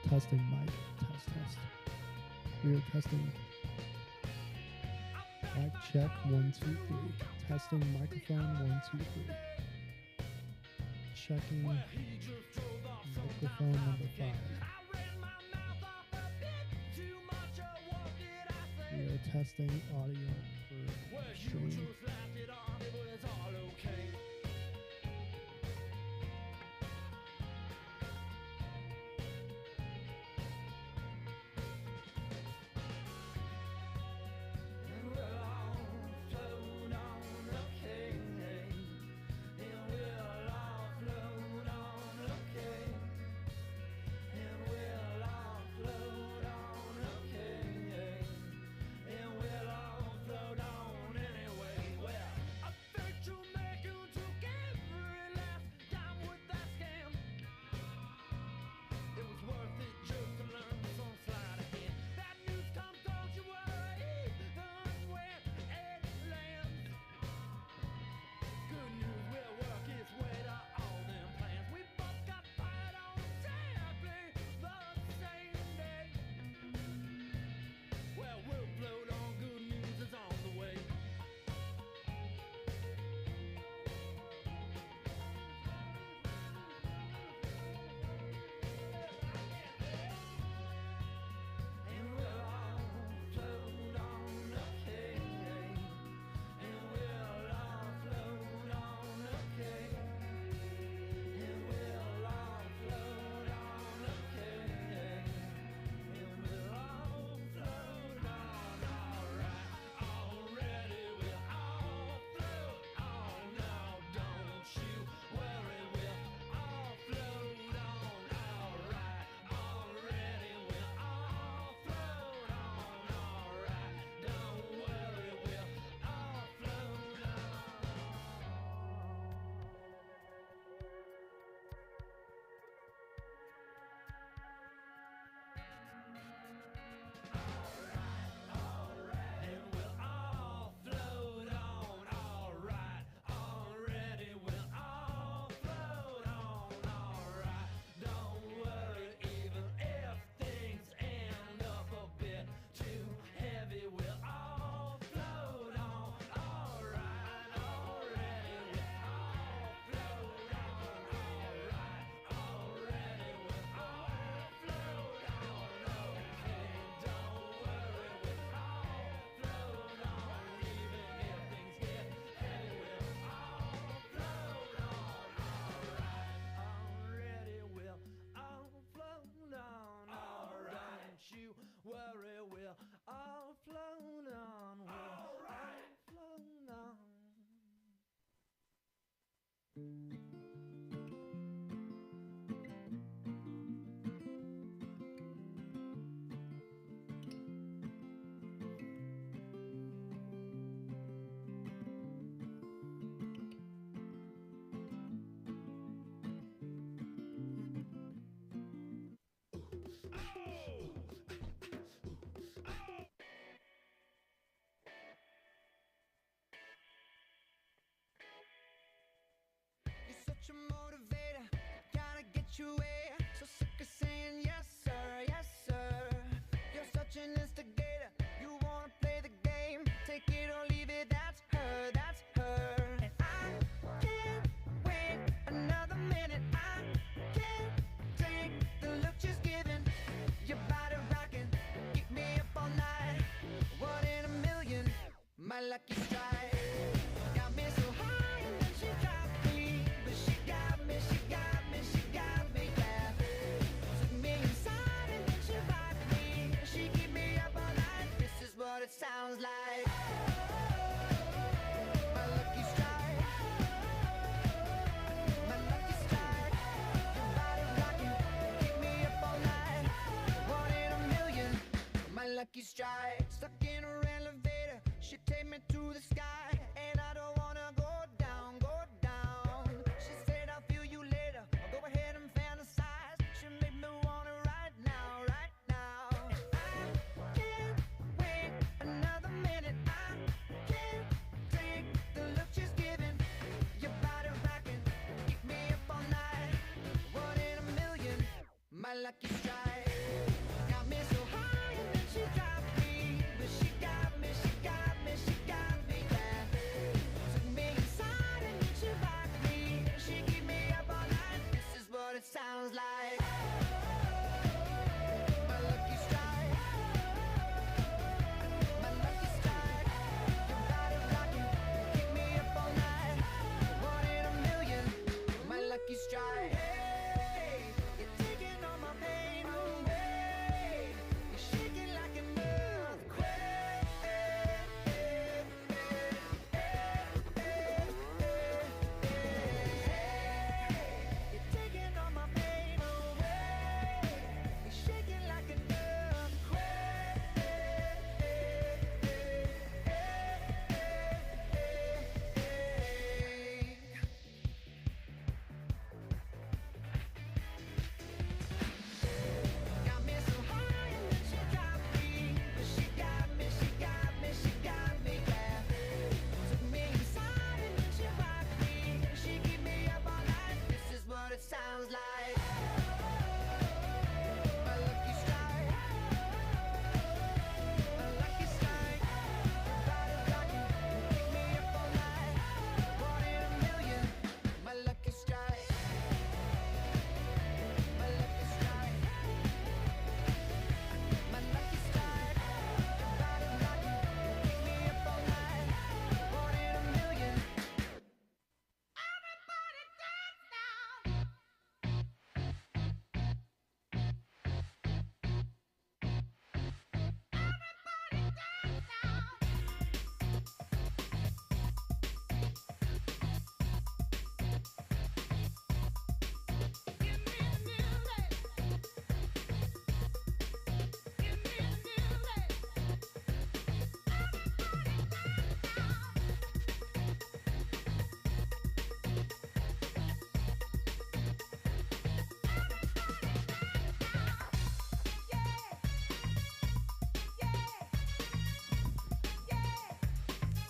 Testing mic. Test. We are testing. Mic check 1 2 3. Testing microphone 1 2 3. Checking microphone number 5. We are testing audio for stream. Such a motivator, gotta get your way. So sick of saying yes sir, yes sir. You're such an instigator, you wanna play the game. Take it or leave it, that's her, that's her. And I can't wait another minute. I can't take the look she's giving. Your body rocking, keep me up all night. One in a million, my lucky strike. Got me so high and then she dropped me. But she got me, yeah. Took me inside and then she rocked me. She keep me up all night, this is what it sounds like. My lucky strike. My lucky strike. Your body rocking, keep me up all night. One in a million, my lucky strike. Stuck in her elevator, she take me to the sky. And I don't wanna go down, go down. She said I'll feel you later, I'll go ahead and fantasize. She made me wanna right now, right now. I can't wait another minute. I can't take the look she's giving. Your body rocking, keep me up all night. One in a million, my lucky strike.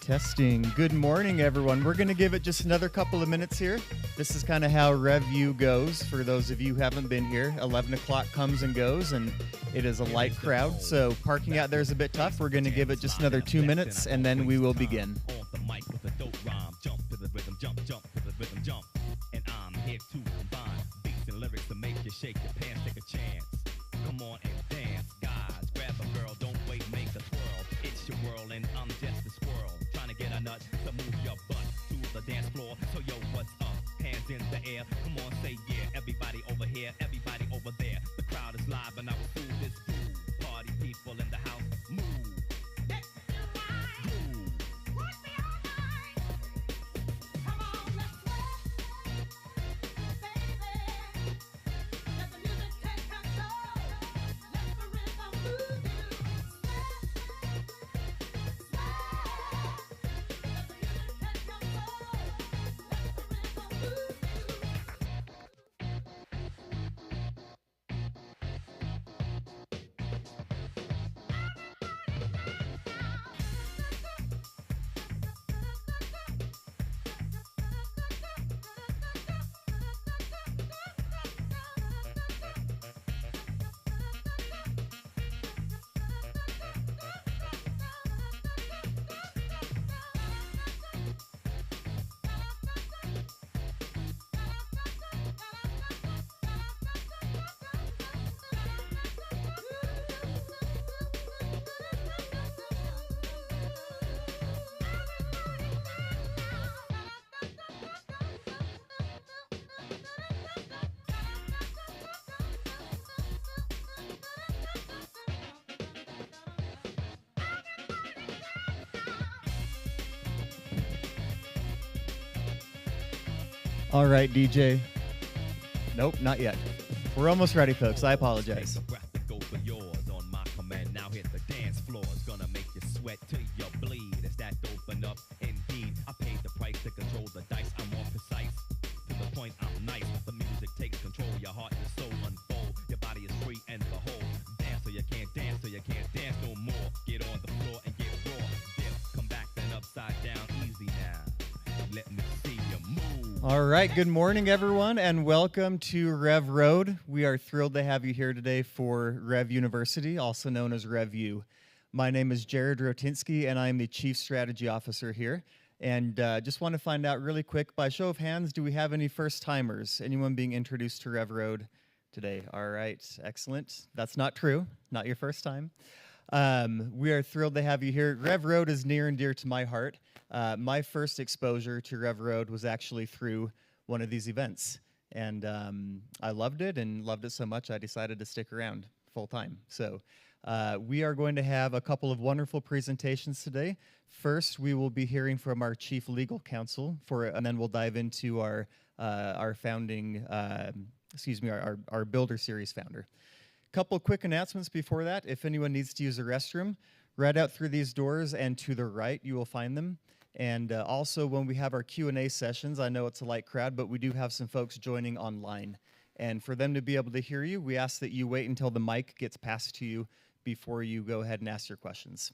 Testing. Good morning, everyone. We're going to give it just another couple of minutes here. This is kind of how RevU goes. For those of you who haven't been here, 11 o'clock comes and goes, and it is a light crowd. So parking out there is a bit tough. We're going to give it just another 2 minutes, and then we will begin. And I'm here to combine beats and lyrics to make you shake your pants, take a chance. Come on and dance, guys. Grab a girl, don't wait, make a twirl. It's your world and I'm just a squirrel. Trying to get a nut to move your butt to the dance floor. So yo, what's up? Hands in the air. Come on, say yeah. Everybody over here, everybody over there. The crowd is live and I will do this too. Party people in the house, move. All right, DJ. Nope, not yet. We're almost ready, folks. I apologize. Go for yours on my command. Now hit the dance floor. It's gonna make you sweat till you bleed. Is that open up? Indeed, I paid the price to control the dice. I'm more precise. To the point, I'm nice. The music takes control. Your heart and soul unfold. Your body is free and behold. Dance so you can't dance, so you can't dance no more. Get on the floor and get raw. Dip, come back then upside down. Easy now. Let me see you move. All right, good morning, everyone, and welcome to RevRoad. We are thrilled to have you here today for Rev University, also known as RevU. My name is Jared Rotinsky, and I'm the Chief Strategy Officer here. And just want to find out really quick, by show of hands, do we have any first-timers? Anyone being introduced to RevRoad today? All right, excellent. That's not true, not your first time. We are thrilled to have you here. RevRoad is near and dear to my heart. My first exposure to RevRoad was actually through one of these events. And I loved it and loved it so much I decided to stick around full time. So we are going to have a couple of wonderful presentations today. First, we will be hearing from our Chief Legal Counsel, and then we'll dive into our founding, our Builder Series founder. Couple quick announcements before that. If anyone needs to use a restroom, right out through these doors and to the right, you will find them. And also, when we have our Q&A sessions, I know it's a light crowd, but we do have some folks joining online. And for them to be able to hear you, we ask that you wait until the mic gets passed to you before you go ahead and ask your questions.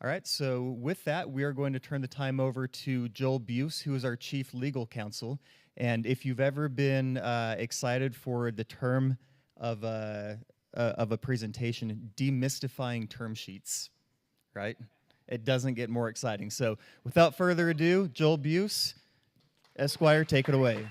All right, so with that, we are going to turn the time over to Joel Buse, who is our Chief Legal Counsel. And if you've ever been excited for the term of a presentation, demystifying term sheets, right? It doesn't get more exciting. So without further ado, Joel Buse, Esquire, take it away.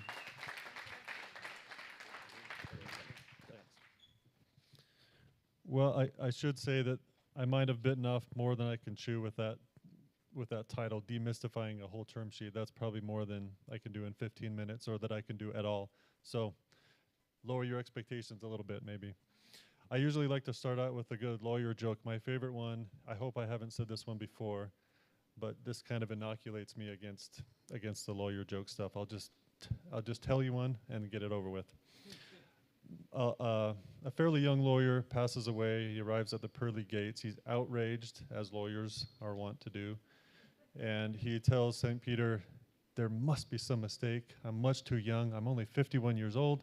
Well, I should say that I might have bitten off more than I can chew with that title, demystifying a whole term sheet. That's probably more than I can do in 15 minutes or that I can do at all. So lower your expectations a little bit, maybe. I usually like to start out with a good lawyer joke. My favorite one, I hope I haven't said this one before, but this kind of inoculates me against the lawyer joke stuff. I'll just tell you one and get it over with. A fairly young lawyer passes away. He arrives at the pearly gates. He's outraged, as lawyers are wont to do. And he tells St. Peter, there must be some mistake. I'm much too young. I'm only 51 years old.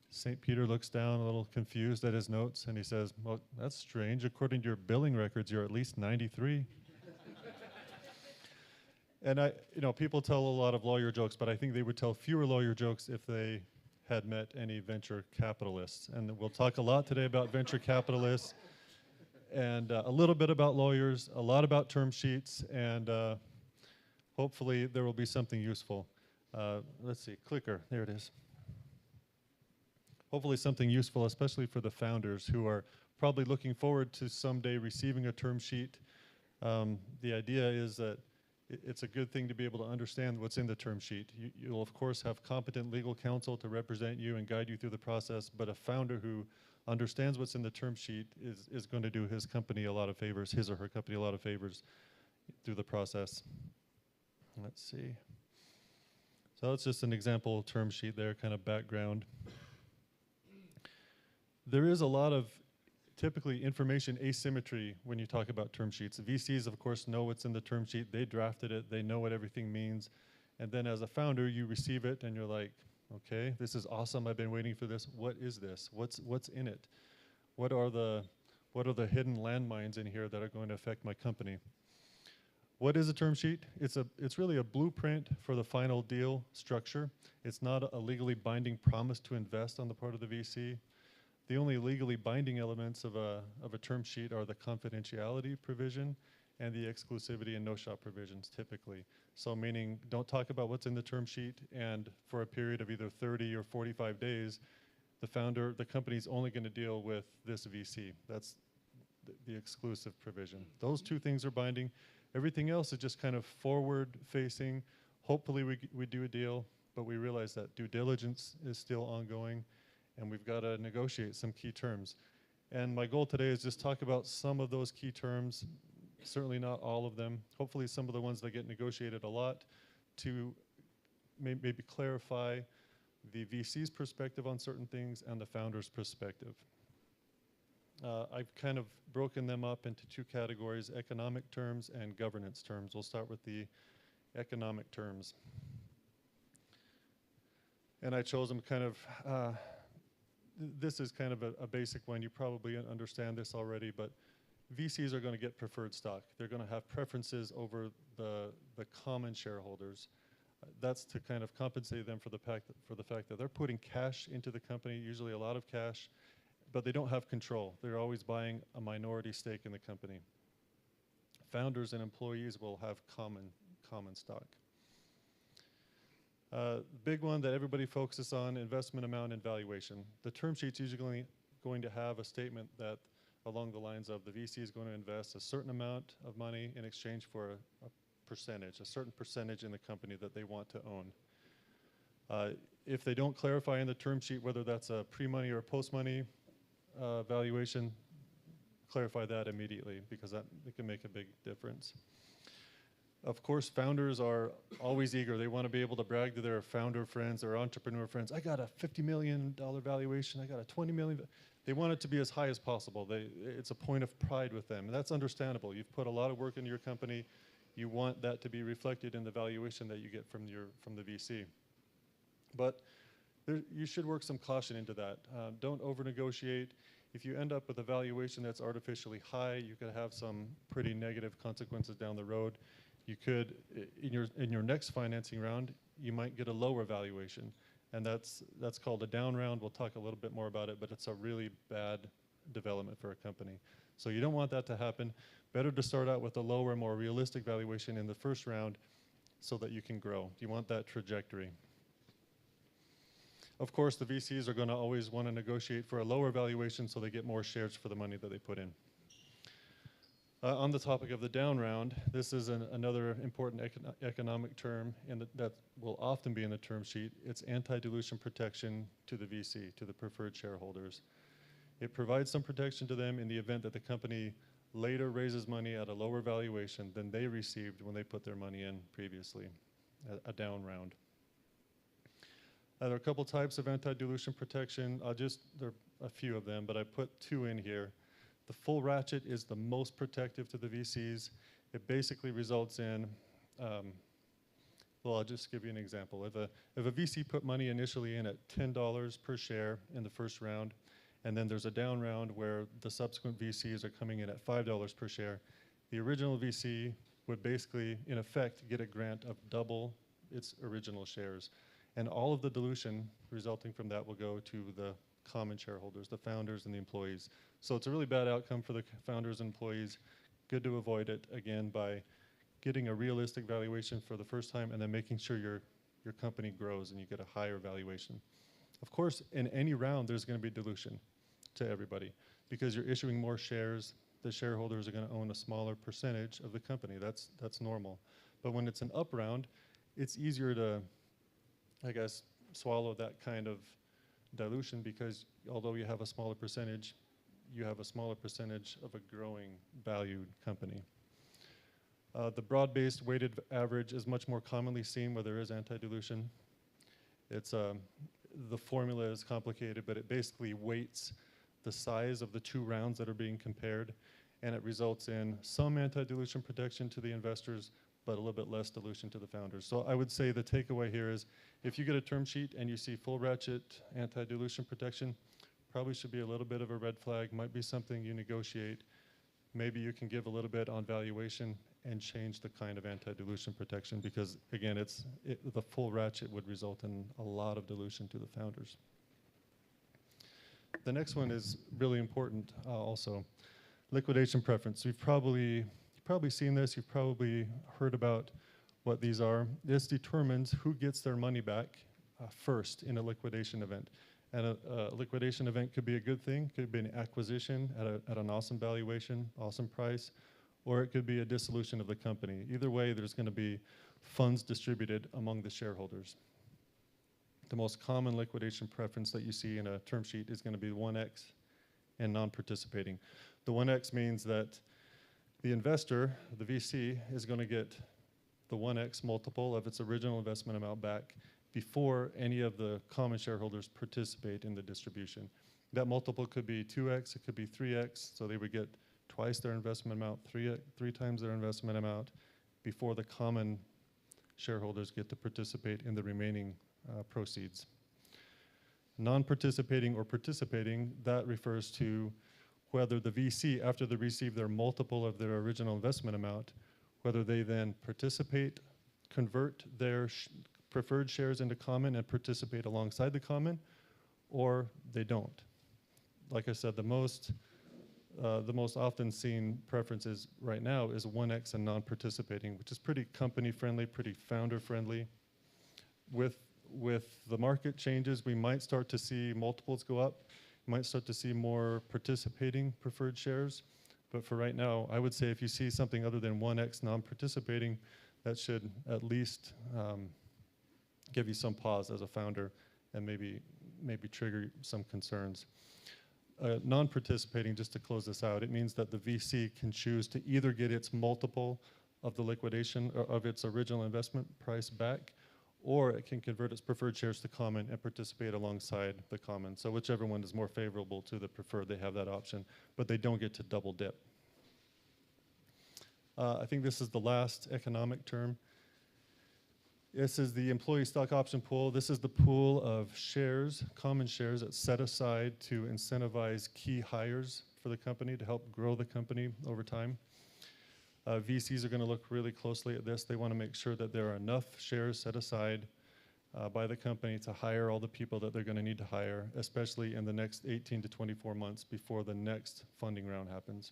St. Peter looks down a little confused at his notes, and he says, well, that's strange. According to your billing records, you're at least 93. And people tell a lot of lawyer jokes, but I think they would tell fewer lawyer jokes if they had met any venture capitalists. And we'll talk a lot today about venture capitalists, and a little bit about lawyers, a lot about term sheets, and hopefully there will be something useful. Let's see, clicker, there it is. Hopefully something useful, especially for the founders who are probably looking forward to someday receiving a term sheet. The idea is that it's a good thing to be able to understand what's in the term sheet. You'll of course have competent legal counsel to represent you and guide you through the process, but a founder who understands what's in the term sheet is going to do his company a lot of favors, his or her company a lot of favors through the process. Let's see. So that's just an example term sheet there, kind of background. There is a lot of typically information asymmetry when you talk about term sheets. VCs, of course, know what's in the term sheet. They drafted it. They know what everything means. And then as a founder, you receive it and you're like, okay, this is awesome. I've been waiting for this. What is this? What's in it? What are the hidden landmines in here that are going to affect my company? What is a term sheet? It's really a blueprint for the final deal structure. It's not a legally binding promise to invest on the part of the VC. The only legally binding elements of a term sheet are the confidentiality provision and the exclusivity and no-shop provisions, typically. So meaning, don't talk about what's in the term sheet, and for a period of either 30 or 45 days, the company's only going to deal with this VC. That's the exclusive provision. Those two things are binding. Everything else is just kind of forward-facing. Hopefully we do a deal, but we realize that due diligence is still ongoing, and we've got to negotiate some key terms. And my goal today is just talk about some of those key terms, certainly not all of them. Hopefully some of the ones that get negotiated a lot, to maybe clarify the VC's perspective on certain things and the founder's perspective. I've kind of broken them up into two categories: economic terms and governance terms. We'll start with the economic terms. And I chose them kind of, this is kind of a basic one. You probably understand this already, but VCs are going to get preferred stock. They're going to have preferences over the common shareholders. That's to kind of compensate them for the fact that they're putting cash into the company, usually a lot of cash, but they don't have control. They're always buying a minority stake in the company. Founders and employees will have common stock. Big one that everybody focuses on: investment amount and valuation. The term sheet's usually going to have a statement that along the lines of the VC is going to invest a certain amount of money in exchange for a certain percentage in the company that they want to own. If they don't clarify in the term sheet whether that's a pre-money or post-money valuation, clarify that immediately, because it can make a big difference. Of course, founders are always eager. They want to be able to brag to their founder friends, their entrepreneur friends. I got a $50 million valuation. I got a $20 million. They want it to be as high as possible. It's a point of pride with them, and that's understandable. You've put a lot of work into your company. You want that to be reflected in the valuation that you get from the VC. But you should work some caution into that. Don't over-negotiate. If you end up with a valuation that's artificially high, you could have some pretty negative consequences down the road. You could, in your next financing round, you might get a lower valuation, and that's called a down round. We'll talk a little bit more about it, but it's a really bad development for a company. So you don't want that to happen. Better to start out with a lower, more realistic valuation in the first round so that you can grow. You want that trajectory. Of course, the VCs are going to always want to negotiate for a lower valuation so they get more shares for the money that they put in. On the topic of the down round, this is another important economic term that will often be in the term sheet. It's anti-dilution protection to the VC, to the preferred shareholders. It provides some protection to them in the event that the company later raises money at a lower valuation than they received when they put their money in previously, a down round. There are a couple types of anti-dilution protection. There are a few of them, but I put two in here. The full ratchet is the most protective to the VCs. It basically results in, well, I'll just give you an example. If a VC put money initially in at $10 per share in the first round, and then there's a down round where the subsequent VCs are coming in at $5 per share, the original VC would basically, in effect, get a grant of double its original shares. And all of the dilution resulting from that will go to the common shareholders, the founders and the employees. So it's a really bad outcome for the founders and employees. Good to avoid it, again, by getting a realistic valuation for the first time and then making sure your company grows and you get a higher valuation. Of course, in any round, there's going to be dilution to everybody because you're issuing more shares. The shareholders are going to own a smaller percentage of the company. That's normal. But when it's an up round, it's easier to, I guess, swallow that kind of dilution because although you have a smaller percentage, you have a smaller percentage of a growing valued company. The broad-based weighted average is much more commonly seen where there is anti-dilution. It's the formula is complicated, but it basically weights the size of the two rounds that are being compared, and it results in some anti-dilution protection to the investors, but a little bit less dilution to the founders. So I would say the takeaway here is if you get a term sheet and you see full ratchet anti-dilution protection, probably should be a little bit of a red flag, might be something you negotiate. Maybe you can give a little bit on valuation and change the kind of anti-dilution protection because, again, the full ratchet would result in a lot of dilution to the founders. The next one is really important also. Liquidation preference. You've probably seen this. You've probably heard about what these are. This determines who gets their money back first in a liquidation event. And a liquidation event could be a good thing, could be an acquisition at an awesome valuation, awesome price, or it could be a dissolution of the company. Either way, there's going to be funds distributed among the shareholders. The most common liquidation preference that you see in a term sheet is going to be 1x and non-participating. The 1x means that the investor, the VC, is going to get the 1x multiple of its original investment amount back before any of the common shareholders participate in the distribution. That multiple could be 2x, it could be 3x, so they would get twice their investment amount, three times their investment amount before the common shareholders get to participate in the remaining proceeds. Non-participating or participating, that refers to whether the VC, after they receive their multiple of their original investment amount, whether they then participate, convert their preferred shares into common and participate alongside the common, or they don't. Like I said, the most often seen preferences right now is 1x and non-participating, which is pretty company-friendly, pretty founder-friendly. With the market changes, we might start to see multiples go up. You might start to see more participating preferred shares. But for right now, I would say if you see something other than 1x non-participating, that should at least give you some pause as a founder and maybe trigger some concerns. Non-participating, just to close this out, it means that the VC can choose to either get its multiple of the liquidation or of its original investment price back, or it can convert its preferred shares to common and participate alongside the common. So whichever one is more favorable to the preferred, they have that option, but they don't get to double dip. I think this is the last economic term. This is the employee stock option pool. This is the pool of shares, common shares, that's set aside to incentivize key hires for the company to help grow the company over time. VCs are going to look really closely at this. They want to make sure that there are enough shares set aside by the company to hire all the people that they're going to need to hire, especially in the next 18 to 24 months before the next funding round happens.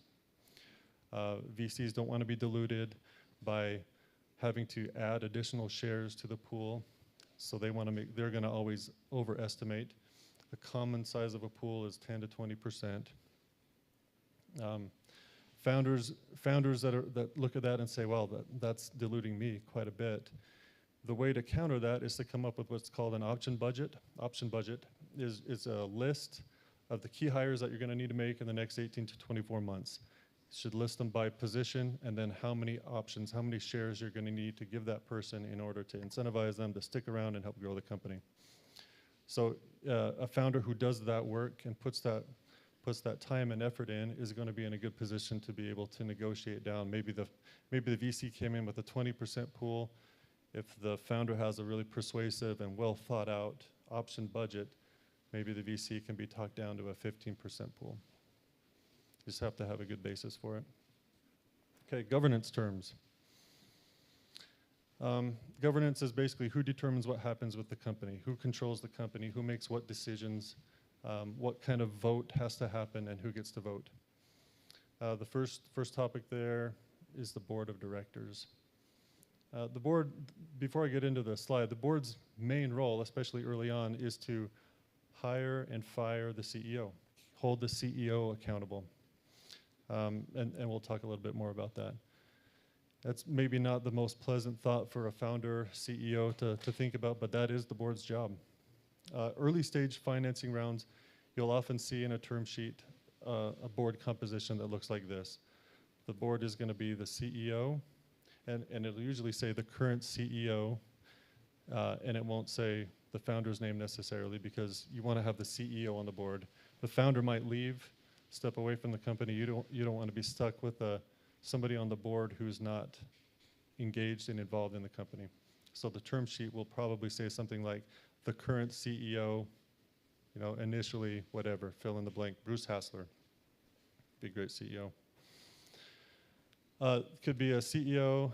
VCs don't want to be diluted by having to add additional shares to the pool, so they're going to always overestimate. The common size of a pool is 10 to 20%. Founders that look at that and say, well, that's diluting me quite a bit. The way to counter that is to come up with what's called an option budget. Option budget is a list of the key hires that you're going to need to make in the next 18 to 24 months. You should list them by position and then how many options, how many shares you're going to need to give that person in order to incentivize them to stick around and help grow the company. So a founder who does that work and puts that time and effort in is going to be in a good position to be able to negotiate down. Maybe the VC came in with a 20% pool. If the founder has a really persuasive and well thought out option budget, maybe the VC can be talked down to a 15% pool. You just have to have a good basis for it. Okay, governance terms. Governance is basically who determines what happens with the company, who controls the company, who makes what decisions, what kind of vote has to happen, and who gets to vote. The first topic there is the board of directors. The board, before I get into the slide, the board's main role, especially early on, is to hire and fire the CEO, hold the CEO accountable. And we'll talk a little bit more about that. That's maybe not the most pleasant thought for a founder, CEO to think about, but that is the board's job. Early stage financing rounds, you'll often see in a term sheet a board composition that looks like this. The board is going to be the CEO, and it'll usually say the current CEO, and it won't say the founder's name necessarily, because you want to have the CEO on the board. The founder might leave, step away from the company. You don't want to be stuck with somebody on the board who's not engaged and involved in the company. So the term sheet will probably say something like the current CEO, initially whatever, fill in the blank, Bruce Hassler, be a great CEO. Could be a CEO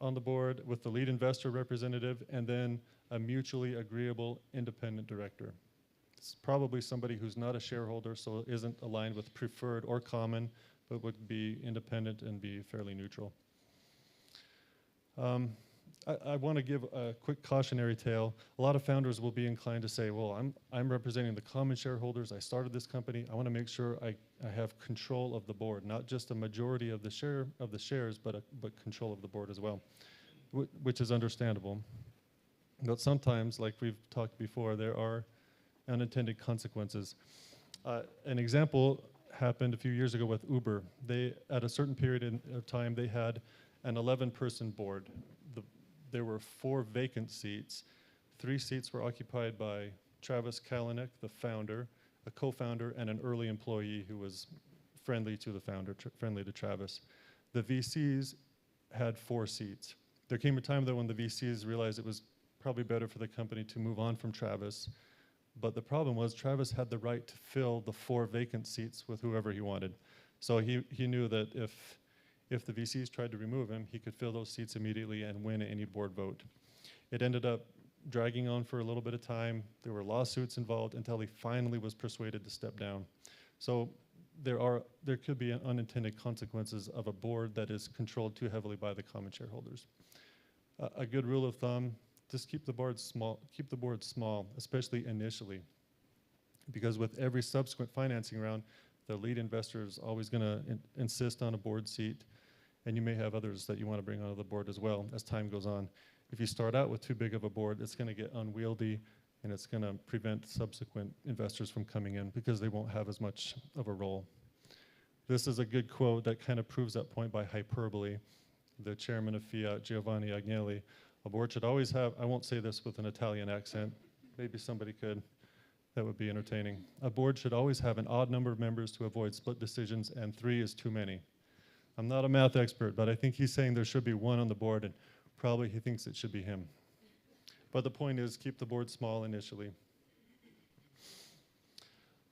on the board with the lead investor representative, and then a mutually agreeable independent director. It's probably somebody who's not a shareholder, so isn't aligned with preferred or common, but would be independent and be fairly neutral. I want to give a quick cautionary tale. A lot of founders will be inclined to say, well, I'm representing the common shareholders. I started this company. I want to make sure I have control of the board, not just a majority of the shares, but control of the board as well, which is understandable. But sometimes, like we've talked before, there are unintended consequences. An example happened a few years ago with Uber. At a certain period of time, they had an 11-person board. There were 4 vacant seats. 3 seats were occupied by Travis Kalanick, the founder, a co-founder, and an early employee who was friendly to the founder, friendly to Travis. The VCs had 4 seats. There came a time, though, when the VCs realized it was probably better for the company to move on from Travis. But the problem was Travis had the right to fill the 4 vacant seats with whoever he wanted. So he knew that if the VCs tried to remove him, he could fill those seats immediately and win any board vote. It ended up dragging on for a little bit of time. There were lawsuits involved until he finally was persuaded to step down. So there could be unintended consequences of a board that is controlled too heavily by the common shareholders. A good rule of thumb, just keep the board small, especially initially. Because with every subsequent financing round, the lead investor is always going to insist on a board seat, and you may have others that you want to bring onto the board as well as time goes on. If you start out with too big of a board, it's going to get unwieldy, and it's going to prevent subsequent investors from coming in because they won't have as much of a role. This is a good quote that kind of proves that point by hyperbole. The chairman of Fiat, Giovanni Agnelli, a board should always have, I won't say this with an Italian accent, maybe somebody could, that would be entertaining. A board should always have an odd number of members to avoid split decisions, and 3 is too many. I'm not a math expert, but I think he's saying there should be 1 on the board, and probably he thinks it should be him. But the point is, keep the board small initially.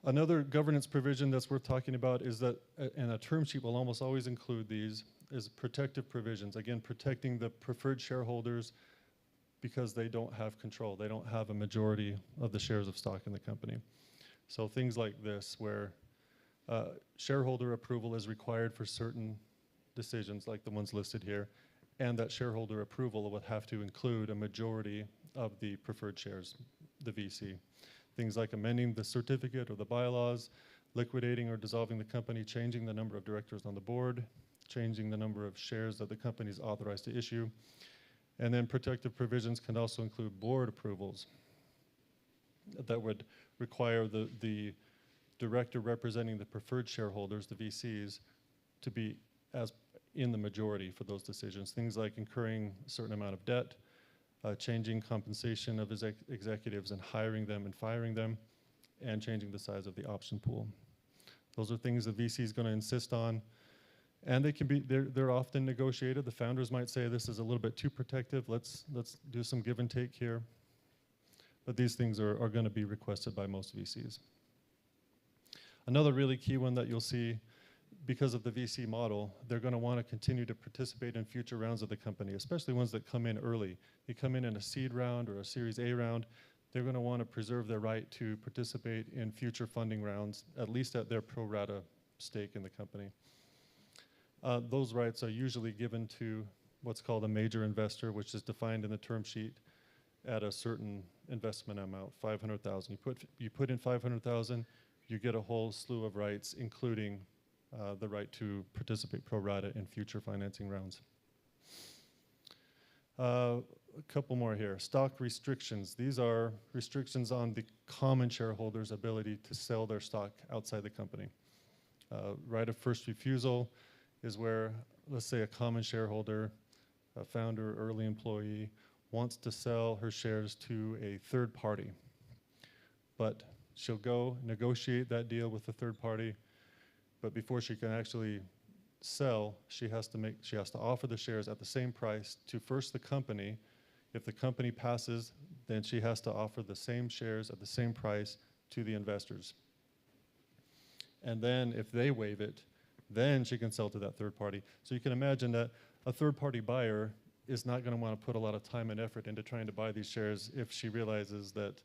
Another governance provision that's worth talking about is that, and a term sheet will almost always include these, is protective provisions. Again, protecting the preferred shareholders because they don't have control. They don't have a majority of the shares of stock in the company. So things like this, where shareholder approval is required for certain decisions like the ones listed here, and that shareholder approval would have to include a majority of the preferred shares, the VC. Things like amending the certificate or the bylaws, liquidating or dissolving the company, changing the number of directors on the board, changing the number of shares that the company is authorized to issue. And then protective provisions can also include board approvals that would require the director representing the preferred shareholders, the VCs, to be as in the majority for those decisions. Things like incurring a certain amount of debt, changing compensation of executives and hiring them and firing them, and changing the size of the option pool. Those are things the VC is going to insist on. And they can be, they're often negotiated. The founders might say this is a little bit too protective. Let's do some give and take here. But these things are going to be requested by most VCs. Another really key one that you'll see, because of the VC model, they're going to want to continue to participate in future rounds of the company, especially ones that come in early. You come in a seed round or a Series A round, they're going to want to preserve their right to participate in future funding rounds, at least at their pro rata stake in the company. Those rights are usually given to what's called a major investor, which is defined in the term sheet at a certain investment amount, 500,000. You put in 500,000, you get a whole slew of rights, including the right to participate pro rata in future financing rounds. A couple more here. Stock restrictions. These are restrictions on the common shareholders' ability to sell their stock outside the company. Right of first refusal is where, let's say, a common shareholder, a founder, early employee, wants to sell her shares to a third party. But she'll go negotiate that deal with the third party, but before she can actually sell, she has to offer the shares at the same price to first the company. If the company passes, then she has to offer the same shares at the same price to the investors. And then if they waive it, then she can sell to that third party. So you can imagine that a third party buyer is not going to want to put a lot of time and effort into trying to buy these shares if she realizes that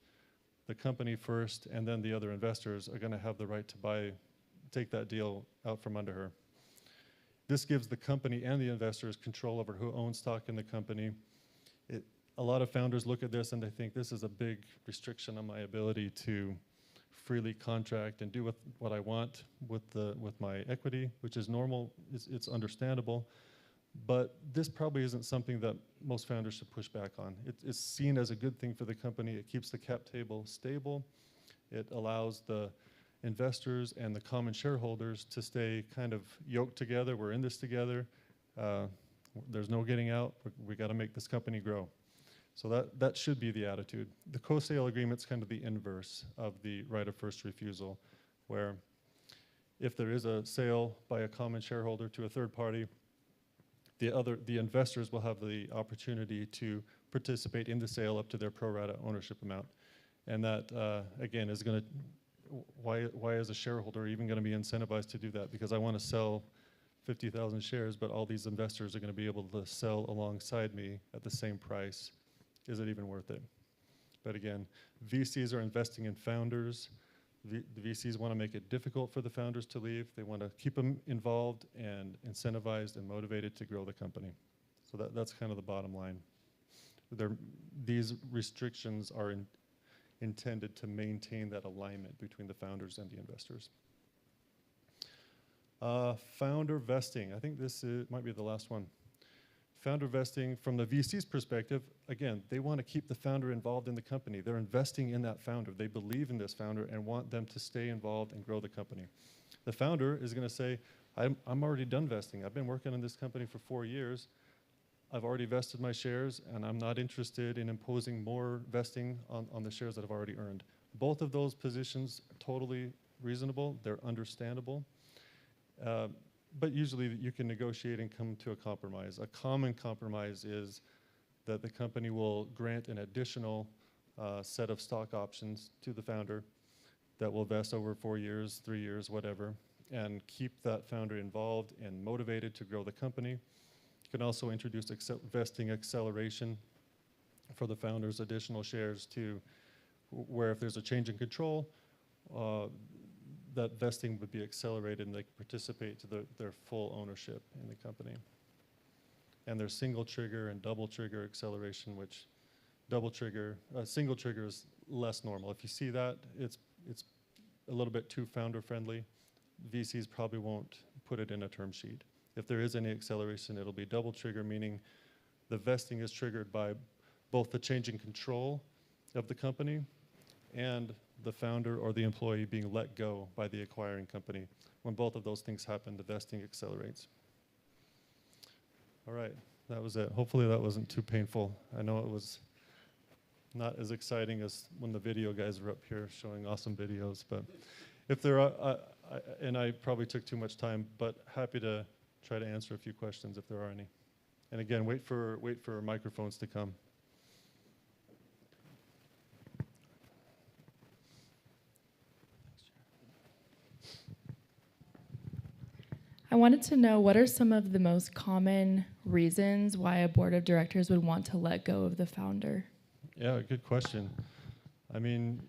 the company first and then the other investors are going to have the right to take that deal out from under her. This gives the company and the investors control over who owns stock in the company. A lot of founders look at this and they think this is a big restriction on my ability to freely contract and do what I want with my equity, which is normal, it's understandable. But this probably isn't something that most founders should push back on. It's seen as a good thing for the company. It keeps the cap table stable. It allows the investors and the common shareholders to stay kind of yoked together. We're in this together. There's no getting out. We got to make this company grow. So that should be the attitude. The co-sale agreement's kind of the inverse of the right of first refusal, where if there is a sale by a common shareholder to a third party, the investors will have the opportunity to participate in the sale up to their pro rata ownership amount. And that, again, is going to, why is a shareholder even going to be incentivized to do that? Because I want to sell 50,000 shares, but all these investors are going to be able to sell alongside me at the same price. Is it even worth it? But again, VCs are investing in founders. The VCs want to make it difficult for the founders to leave. They want to keep them involved and incentivized and motivated to grow the company. So that's kind of the bottom line. These restrictions are intended to maintain that alignment between the founders and the investors. Founder vesting. I think this might be the last one. Founder vesting, from the VC's perspective, again, they want to keep the founder involved in the company. They're investing in that founder. They believe in this founder and want them to stay involved and grow the company. The founder is going to say, I'm already done vesting. I've been working in this company for 4 years. I've already vested my shares, and I'm not interested in imposing more vesting on the shares that I've already earned. Both of those positions are totally reasonable. They're understandable. But usually you can negotiate and come to a compromise. A common compromise is that the company will grant an additional set of stock options to the founder that will vest over 4 years, 3 years, whatever, and keep that founder involved and motivated to grow the company. You can also introduce vesting acceleration for the founders, additional shares to where if there's a change in control, that vesting would be accelerated and they can participate to their full ownership in the company. And there's single trigger and double trigger acceleration, which single trigger is less normal. If you see that, it's a little bit too founder friendly. VCs probably won't put it in a term sheet. If there is any acceleration, it'll be double trigger, meaning the vesting is triggered by both the change in control of the company and the founder or the employee being let go by the acquiring company. When both of those things happen, the vesting accelerates. All right, that was it. Hopefully that wasn't too painful. I know it was not as exciting as when the video guys were up here showing awesome videos, but if there are, and I probably took too much time, but happy to try to answer a few questions if there are any. And again, wait for microphones to come. I wanted to know, what are some of the most common reasons why a board of directors would want to let go of the founder? Yeah, good question. I mean,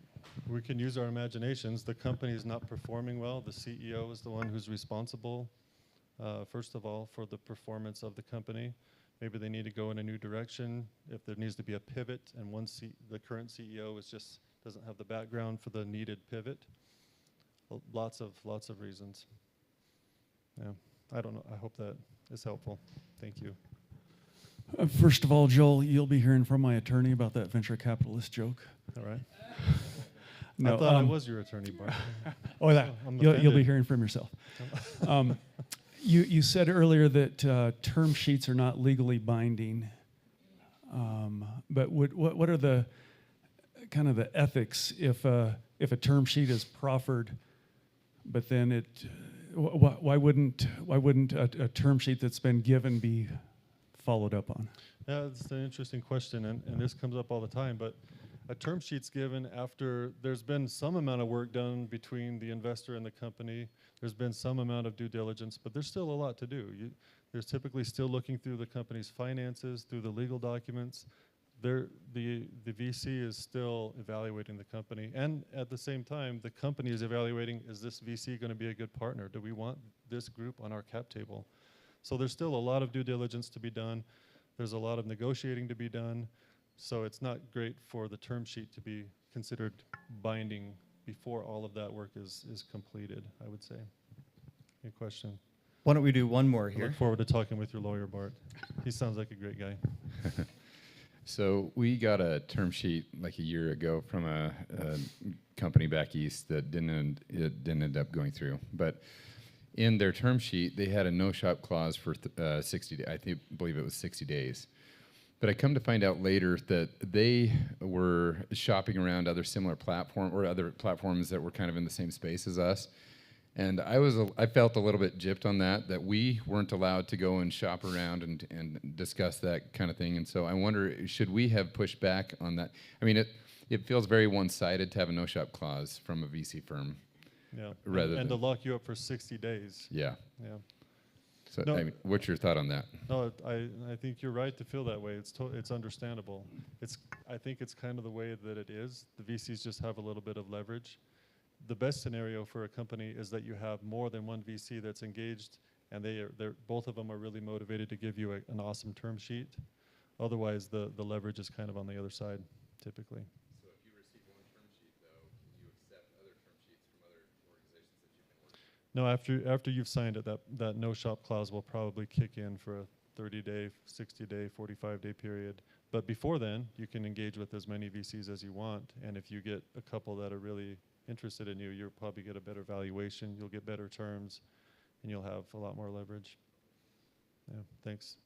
we can use our imaginations. The company is not performing well. The CEO is the one who's responsible, first of all, for the performance of the company. Maybe they need to go in a new direction. If there needs to be a pivot, and the current CEO doesn't have the background for the needed pivot. Lots of reasons. Yeah, I don't know. I hope that is helpful. Thank you. First of all, Joel, you'll be hearing from my attorney about that venture capitalist joke. All right. No, I thought I was your attorney, Bart. You'll be hearing from yourself. You said earlier that term sheets are not legally binding, but what are the kind of the ethics if a term sheet is proffered, but then why wouldn't a term sheet that's been given be followed up on? Yeah, that's an interesting question, and this comes up all the time, but a term sheet's given after there's been some amount of work done between the investor and the company. There's been some amount of due diligence, but there's still a lot to do. There's typically still looking through the company's finances, through the legal documents. The VC is still evaluating the company, and at the same time, the company is evaluating, is this VC going to be a good partner? Do we want this group on our cap table? So there's still a lot of due diligence to be done. There's a lot of negotiating to be done. So it's not great for the term sheet to be considered binding before all of that work is completed, I would say. Good question. Why don't we do one more I here? look forward to talking with your lawyer, Bart. He sounds like a great guy. So we got a term sheet like a year ago from a company back east that didn't end up going through. But in their term sheet, they had a no-shop clause for 60 days. Believe it was 60 days. But I come to find out later that they were shopping around other similar other platforms that were kind of in the same space as us. And I felt a little bit gypped on that we weren't allowed to go and shop around and discuss that kind of thing. And so I wonder, should we have pushed back on that? I mean, it feels very one-sided to have a no-shop clause from a VC firm. Yeah, and to lock you up for 60 days. Yeah. Yeah. So, No. I mean, what's your thought on that? No, I think you're right to feel that way. It's understandable. I think it's kind of the way that it is. The VCs just have a little bit of leverage. The best scenario for a company is that you have more than one VC that's engaged, and both of them are really motivated to give you an awesome term sheet. Otherwise, the leverage is kind of on the other side, typically. So if you receive one term sheet, though, can you accept other term sheets from other organizations that you've been working with? No, after you've signed it, that no-shop clause will probably kick in for a 30-day, 60-day, 45-day period. But before then, you can engage with as many VCs as you want, and if you get a couple that are really interested in you, you'll probably get a better valuation, you'll get better terms, and you'll have a lot more leverage. Yeah, thanks.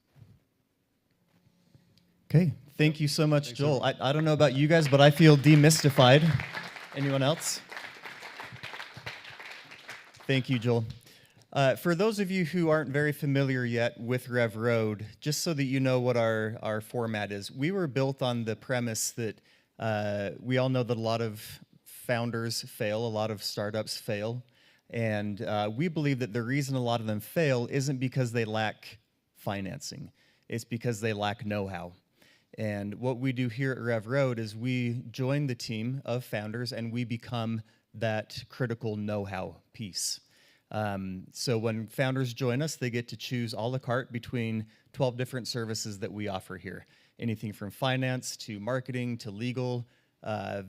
Okay, thank you so much, Thanks, Joel. I don't know about you guys, but I feel demystified. Anyone else? Thank you, Joel. For those of you who aren't very familiar yet with RevRoad, just so that you know what our format is, we were built on the premise that we all know that a lot of founders fail, a lot of startups fail, and we believe that the reason a lot of them fail isn't because they lack financing, it's because they lack know-how. And what we do here at RevRoad is we join the team of founders and we become that critical know-how piece. So when founders join us, they get to choose a la carte between 12 different services that we offer here. Anything from finance to marketing to legal,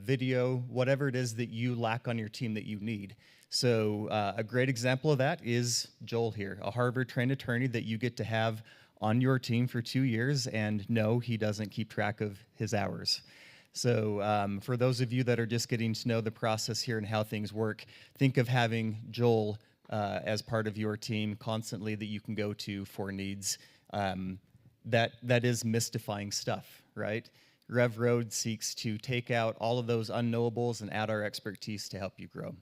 video, whatever it is that you lack on your team that you need. So a great example of that is Joel here, a Harvard-trained attorney that you get to have on your team for 2 years, and no, he doesn't keep track of his hours. So for those of you that are just getting to know the process here and how things work, think of having Joel as part of your team constantly that you can go to for needs. That is mystifying stuff, right? RevRoad seeks to take out all of those unknowables and add our expertise to help you grow.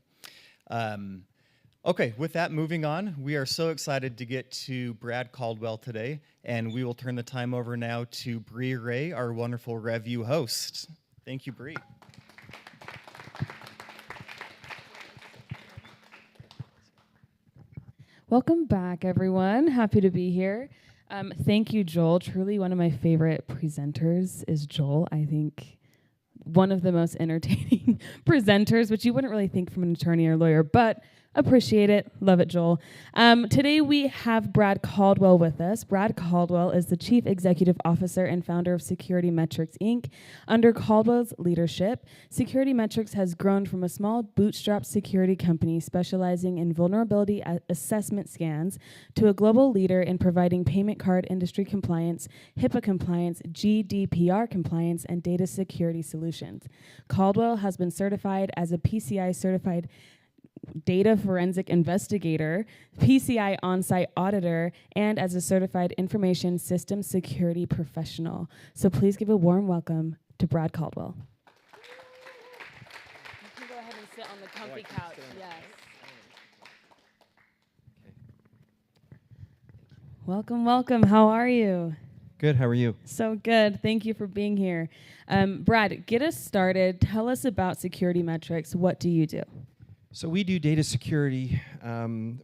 Okay, with that, moving on, we are so excited to get to Brad Caldwell today, and we will turn the time over now to Bree Ray, our wonderful RevU host. Thank you, Bree. Welcome back, everyone. Happy to be here. Thank you, Joel. Truly one of my favorite presenters is Joel. I think one of the most entertaining presenters, which you wouldn't really think from an attorney or lawyer, but appreciate it. Love it, Joel. Today we have Brad Caldwell with us. Brad Caldwell is the Chief Executive Officer and founder of Security Metrics, Inc. Under Caldwell's leadership, Security Metrics has grown from a small bootstrap security company specializing in vulnerability assessment scans to a global leader in providing payment card industry compliance, HIPAA compliance, GDPR compliance, and data security solutions. Caldwell has been certified as a PCI certified data forensic investigator, PCI on-site auditor, and as a certified information system security professional. So please give a warm welcome to Brad Caldwell. You can go ahead and sit on the comfy couch. Yes. Welcome, welcome. How are you? Good. How are you? So good. Thank you for being here. Brad, get us started. Tell us about Security Metrics. What do you do? So we do data security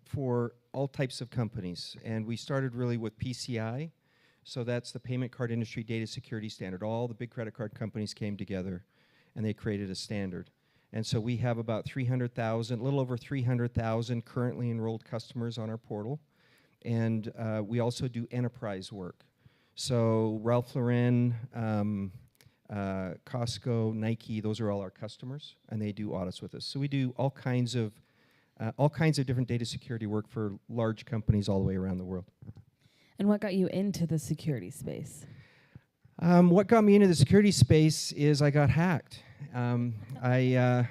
for all types of companies, and we started really with PCI. So that's the payment card industry data security standard. All the big credit card companies came together, and they created a standard. And so we have about 300,000, a little over 300,000 currently enrolled customers on our portal, and we also do enterprise work. So Ralph Lauren, Costco, Nike, those are all our customers, and they do audits with us. So we do all kinds of different data security work for large companies all the way around the world. And what got you into the security space? What got me into the security space is I got hacked. It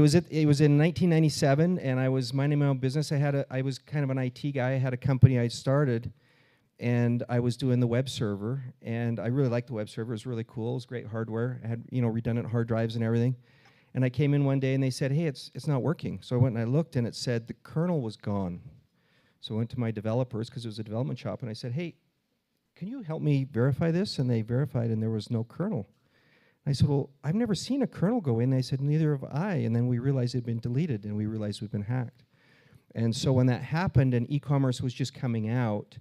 was in 1997, and I was minding my own business. I was kind of an IT guy. I had a company I started, and I was doing the web server, and I really liked the web server. It was really cool. It was great hardware. It had, redundant hard drives and everything. And I came in one day, and they said, hey, it's not working. So I went and I looked, and it said the kernel was gone. So I went to my developers, because it was a development shop, and I said, hey, can you help me verify this? And they verified, and there was no kernel. I said, well, I've never seen a kernel go in. They said, neither have I. And then we realized it had been deleted, and we realized we'd been hacked. And so when that happened, and e-commerce was just coming out,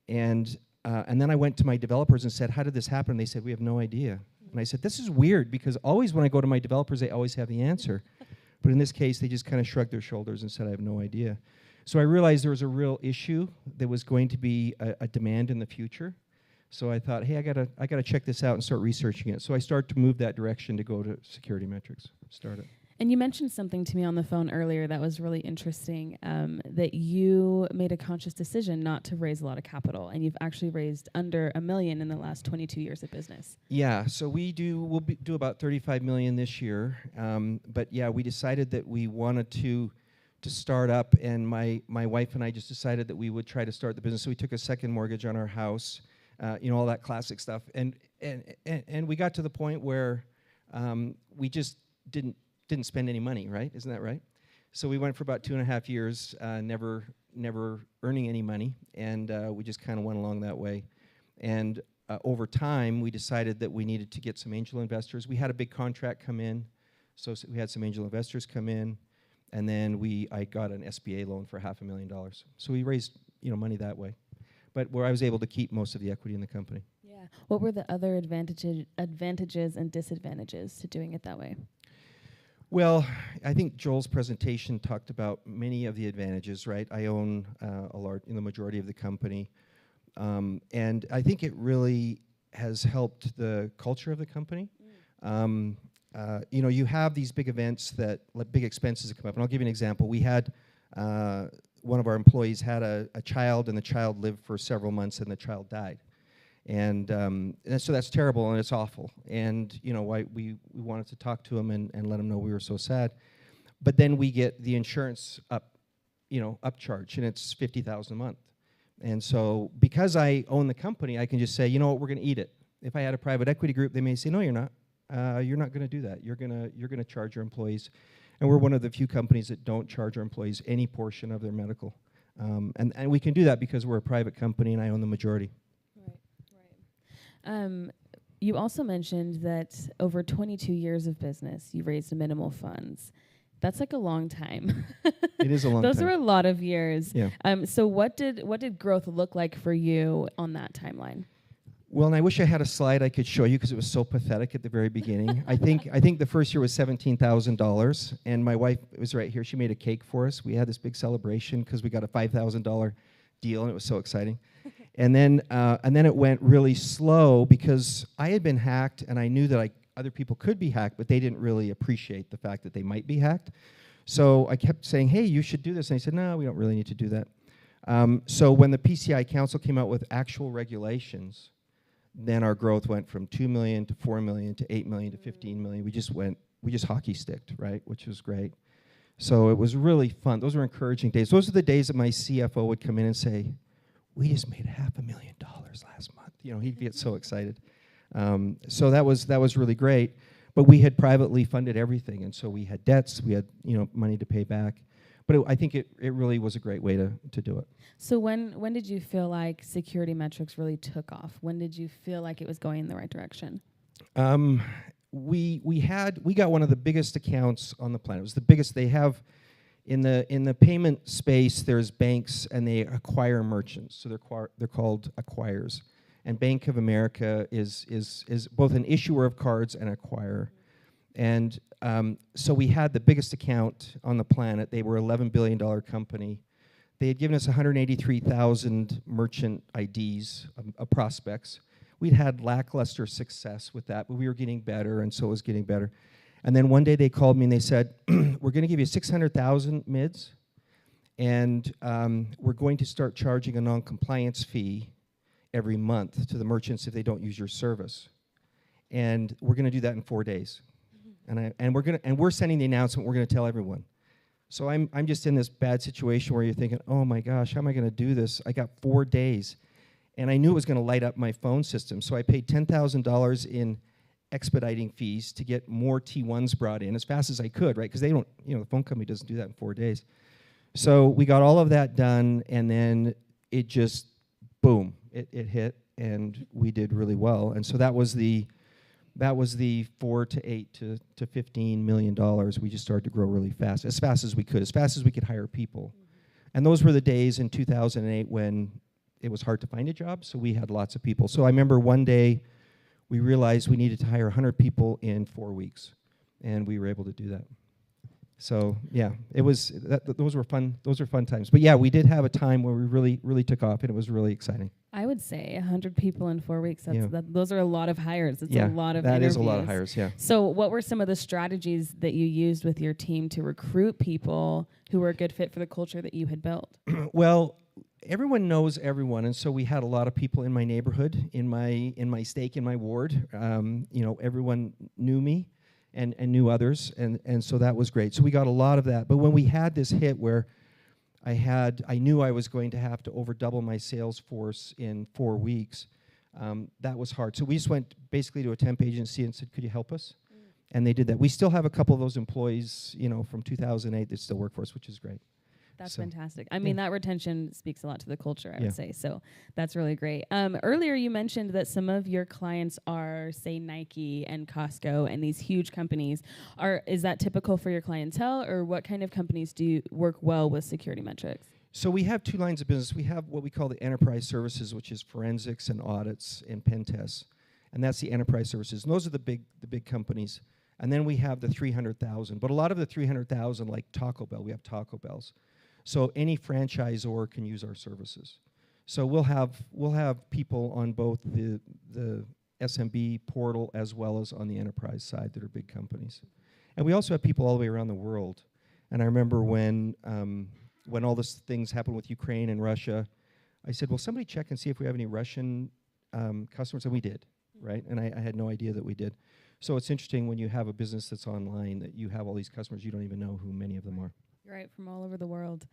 and then I went to my developers and said, how did this happen? And they said, we have no idea. And I said, this is weird, because always when I go to my developers, they always have the answer. But in this case, they just kind of shrugged their shoulders and said, I have no idea. So I realized there was a real issue. There was going to be a demand in the future. So I thought, hey, I gotta check this out and start researching it. So I started to move that direction to go to Security Metrics. Start it. And you mentioned something to me on the phone earlier that was really interesting, that you made a conscious decision not to raise a lot of capital, and you've actually raised under $1 million in the last 22 years of business. Yeah, so we'll do about $35 million this year. But yeah, we decided that we wanted to start up, and my wife and I just decided that we would try to start the business. So we took a second mortgage on our house, all that classic stuff, and we got to the point where we just didn't spend any money, right? Isn't that right? So we went for about 2.5 years, never earning any money, and we just kind of went along that way. And over time, we decided that we needed to get some angel investors. We had a big contract come in, so we had some angel investors come in, and then I got an SBA loan for $500,000. So we raised money that way, but where I was able to keep most of the equity in the company. Yeah. What were the other advantages and disadvantages to doing it that way? Well, I think Joel's presentation talked about many of the advantages, right? I own the majority of the company, and I think it really has helped the culture of the company. You have these big events big expenses that come up, and I'll give you an example. We had one of our employees had a child, and the child lived for several months, and the child died. And so that's terrible, and it's awful. And we wanted to talk to him and let him know we were so sad. But then we get the insurance upcharge, and it's $50,000 a month. And so because I own the company, I can just say, you know what, we're going to eat it. If I had a private equity group, they may say, no, you're not. You're not going to do that. You're going to charge your employees. And we're one of the few companies that don't charge our employees any portion of their medical. And we can do that because we're a private company, and I own the majority. You also mentioned that over 22 years of business, you raised minimal funds. That's like a long time. It is a long Those time. are a lot of years. Yeah. So what did growth look like for you on that timeline? Well, and I wish I had a slide I could show you because it was so pathetic at the very beginning. I think the first year was $17,000, and my wife was right here. She made a cake for us. We had this big celebration because we got a $5,000 deal, and it was so exciting. And then it went really slow because I had been hacked, and I knew that other people could be hacked, but they didn't really appreciate the fact that they might be hacked. So I kept saying, hey, you should do this. And they said, no, we don't really need to do that. So when the PCI Council came out with actual regulations, then our growth went from 2 million to 4 million to 8 million to 15 million. We just hockey sticked, right, which was great. So it was really fun. Those were encouraging days. Those are the days that my CFO would come in and say, we just made $500,000 last month. You know, he'd get so excited. So that was really great. But we had privately funded everything, and so we had debts. We had money to pay back. But I think it really was a great way to do it. So when did you feel like Security Metrics really took off? When did you feel like it was going in the right direction? We got one of the biggest accounts on the planet. It was the biggest they have in the payment space. There's banks and they acquire merchants, so they're called acquirers. And Bank of America is both an issuer of cards and acquirer. And so we had the biggest account on the planet. They were an $11 billion company. They had given us 183,000 merchant IDs, prospects. We'd had lackluster success with that, but we were getting better, and so it was getting better. And then one day they called me and they said, we're going to give you 600,000 mids, and we're going to start charging a non-compliance fee every month to the merchants if they don't use your service. And we're going to do that in 4 days. And we're sending the announcement. We're going to tell everyone. So I'm just in this bad situation where you're thinking, oh my gosh, how am I going to do this? I got 4 days, and I knew it was going to light up my phone system. So I paid $10,000 in expediting fees to get more T1s brought in as fast as I could, right? Because they don't, the phone company doesn't do that in 4 days. So we got all of that done, and then it just, boom, it hit, and we did really well. And so that was the 4 to 8 to $15 million. We just started to grow really fast as we could hire people. And those were the days in 2008 when it was hard to find a job, so we had lots of people. So I remember one day we realized we needed to hire 100 people in 4 weeks, and we were able to do that. So yeah, it was those were fun times. But yeah, we did have a time where we really took off, and it was really exciting. I would say 100 people in 4 weeks. Those are a lot of hires. It's a lot of interviews. That is a lot of hires, yeah. So what were some of the strategies that you used with your team to recruit people who were a good fit for the culture that you had built? Well, everyone knows everyone, and so we had a lot of people in my neighborhood, in my stake, in my ward. Everyone knew me and knew others, and so that was great. So we got a lot of that. But when we had this hit where I knew I was going to have to over double my sales force in 4 weeks. That was hard. So we just went basically to a temp agency and said, could you help us? And they did that. We still have a couple of those employees, from 2008 that still work for us, which is great. That's fantastic. I mean, that retention speaks a lot to the culture, I would say. So that's really great. Earlier, you mentioned that some of your clients are, say, Nike and Costco and these huge companies. Is that typical for your clientele, or what kind of companies do you work well with Security Metrics? So we have two lines of business. We have what we call the enterprise services, which is forensics and audits and pen tests. And that's the enterprise services. And those are the big companies. And then we have the 300,000. But a lot of the 300,000, like Taco Bell, we have Taco Bells. So any franchisor can use our services. So we'll have people on both the SMB portal as well as on the enterprise side that are big companies. And we also have people all the way around the world. And I remember when all these things happened with Ukraine and Russia, I said, well, somebody check and see if we have any Russian customers, and we did, right? And I had no idea that we did. So it's interesting when you have a business that's online that you have all these customers, you don't even know who many of them are. Right, from all over the world.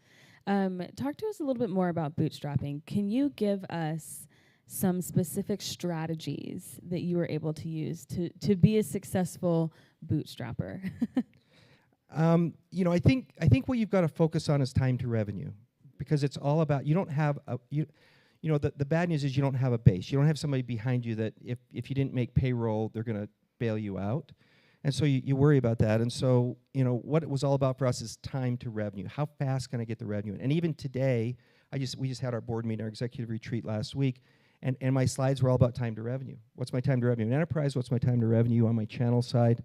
Talk to us a little bit more about bootstrapping. Can you give us some specific strategies that you were able to use to be a successful bootstrapper? I think what you've got to focus on is time to revenue, because it's all about, you don't have the bad news is you don't have a base. You don't have somebody behind you that if you didn't make payroll, they're going to bail you out. And so you worry about that. And so, what it was all about for us is time to revenue. How fast can I get the revenue? And even today, we just had our board meeting, our executive retreat last week, and my slides were all about time to revenue. What's my time to revenue in enterprise? What's my time to revenue on my channel side?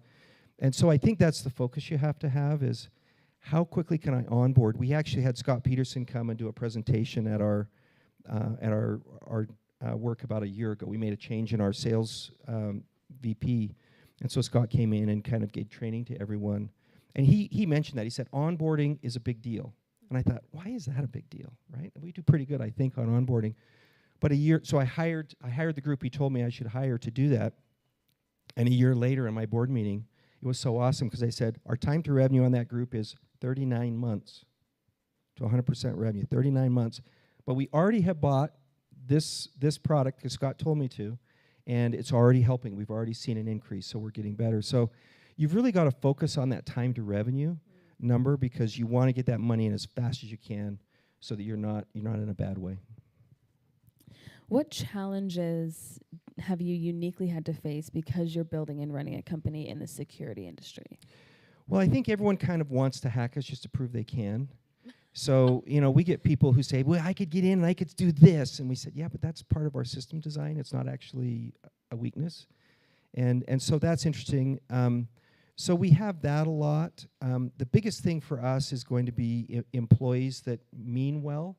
And so I think that's the focus you have to have is how quickly can I onboard? We actually had Scott Peterson come and do a presentation at our work about a year ago. We made a change in our sales VP. And so Scott came in and kind of gave training to everyone. And he mentioned that. He said, onboarding is a big deal. And I thought, why is that a big deal, right? We do pretty good, I think, on onboarding. But so I hired the group he told me I should hire to do that. And a year later in my board meeting, it was so awesome because I said, our time to revenue on that group is 39 months to 100% revenue, 39 months. But we already have bought this product because Scott told me to. And it's already helping. We've already seen an increase, so we're getting better. So you've really got to focus on that time to revenue number because you want to get that money in as fast as you can so that you're not in a bad way. What challenges have you uniquely had to face because you're building and running a company in the security industry? Well, I think everyone kind of wants to hack us just to prove they can. So, we get people who say, well, I could get in and I could do this. And we said, yeah, but that's part of our system design. It's not actually a weakness. And so that's interesting. So we have that a lot. The biggest thing for us is going to be employees that mean well,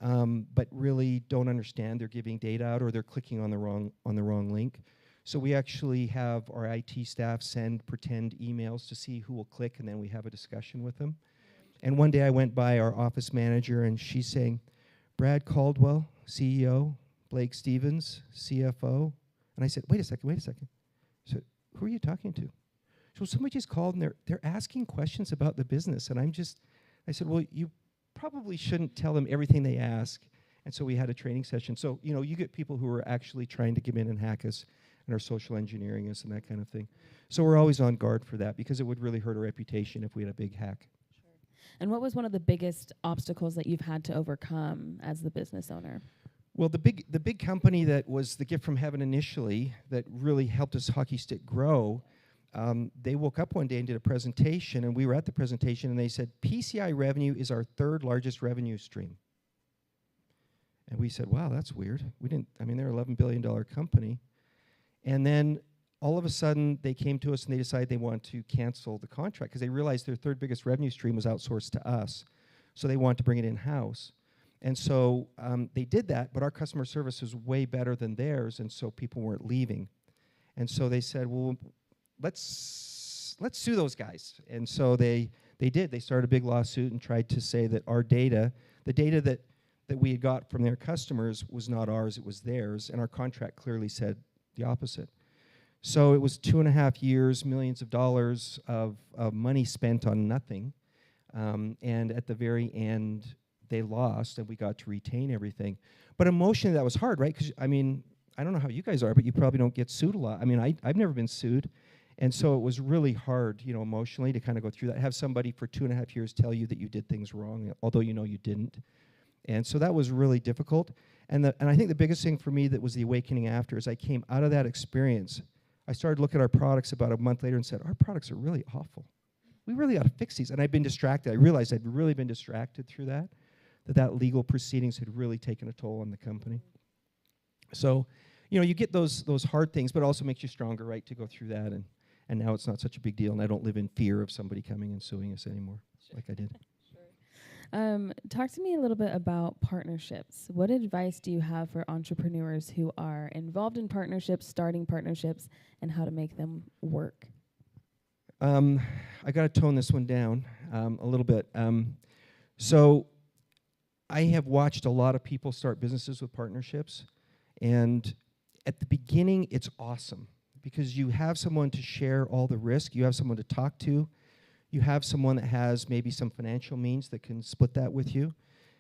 but really don't understand they're giving data out or they're clicking on the wrong link. So we actually have our IT staff send pretend emails to see who will click, and then we have a discussion with them. And one day I went by our office manager, and she's saying, Brad Caldwell, CEO, Blake Stevens, CFO. And I said, wait a second. I said, who are you talking to? So somebody just called, and they're asking questions about the business. And I said, well, you probably shouldn't tell them everything they ask. And so we had a training session. So, you get people who are actually trying to come in and hack us and are social engineering us and that kind of thing. So we're always on guard for that because it would really hurt our reputation if we had a big hack. And what was one of the biggest obstacles that you've had to overcome as the business owner? Well, the big company that was the gift from heaven initially that really helped us hockey stick grow, they woke up one day and did a presentation, and we were at the presentation, and they said, PCI revenue is our third largest revenue stream. And we said, wow, that's weird. They're an $11 billion company. And then all of a sudden, they came to us and they decided they wanted to cancel the contract because they realized their third biggest revenue stream was outsourced to us. So they wanted to bring it in-house. And so they did that, but our customer service was way better than theirs, and so people weren't leaving. And so they said, well, let's sue those guys. And so they did. They started a big lawsuit and tried to say that our data, the data that we had got from their customers was not ours, it was theirs, and our contract clearly said the opposite. So it was 2.5 years, millions of dollars of money spent on nothing. And at the very end, they lost, and we got to retain everything. But emotionally, that was hard, right? Because, I don't know how you guys are, but you probably don't get sued a lot. I've never been sued. And so it was really hard, emotionally to kind of go through that. Have somebody for 2.5 years tell you that you did things wrong, although you didn't. And so that was really difficult. And I think the biggest thing for me that was the awakening after is I came out of that experience. I started looking at our products about a month later and said, our products are really awful. We really ought to fix these. And I'd been distracted. I realized I'd really been distracted through that legal proceedings had really taken a toll on the company. So, you get those hard things, but it also makes you stronger, right, to go through that. And now it's not such a big deal, and I don't live in fear of somebody coming and suing us anymore like I did. Talk to me a little bit about partnerships. What advice do you have for entrepreneurs who are involved in partnerships, starting partnerships, and how to make them work? I got to tone this one down a little bit. So I have watched a lot of people start businesses with partnerships, and at the beginning, it's awesome because you have someone to share all the risk, you have someone to talk to, you have someone that has maybe some financial means that can split that with you.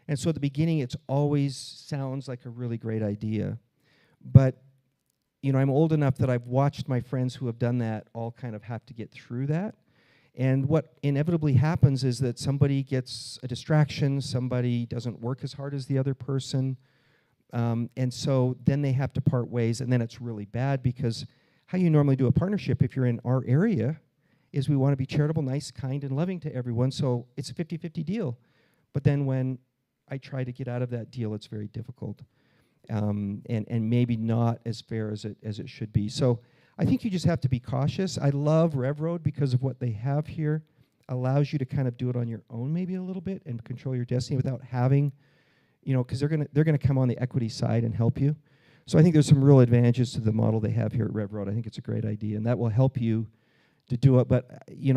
And so at the beginning, it always sounds like a really great idea. But, I'm old enough that I've watched my friends who have done that all kind of have to get through that. And what inevitably happens is that somebody gets a distraction, somebody doesn't work as hard as the other person, and so then they have to part ways, and then it's really bad because how you normally do a partnership if you're in our area is we want to be charitable, nice, kind, and loving to everyone. So it's a 50-50 deal. But then when I try to get out of that deal, it's very difficult, and maybe not as fair as it should be. So I think you just have to be cautious. I love RevRoad because of what they have here. Allows you to kind of do it on your own maybe a little bit and control your destiny without having, because they're gonna come on the equity side and help you. So I think there's some real advantages to the model they have here at RevRoad. I think it's a great idea, and that will help you to do it. But you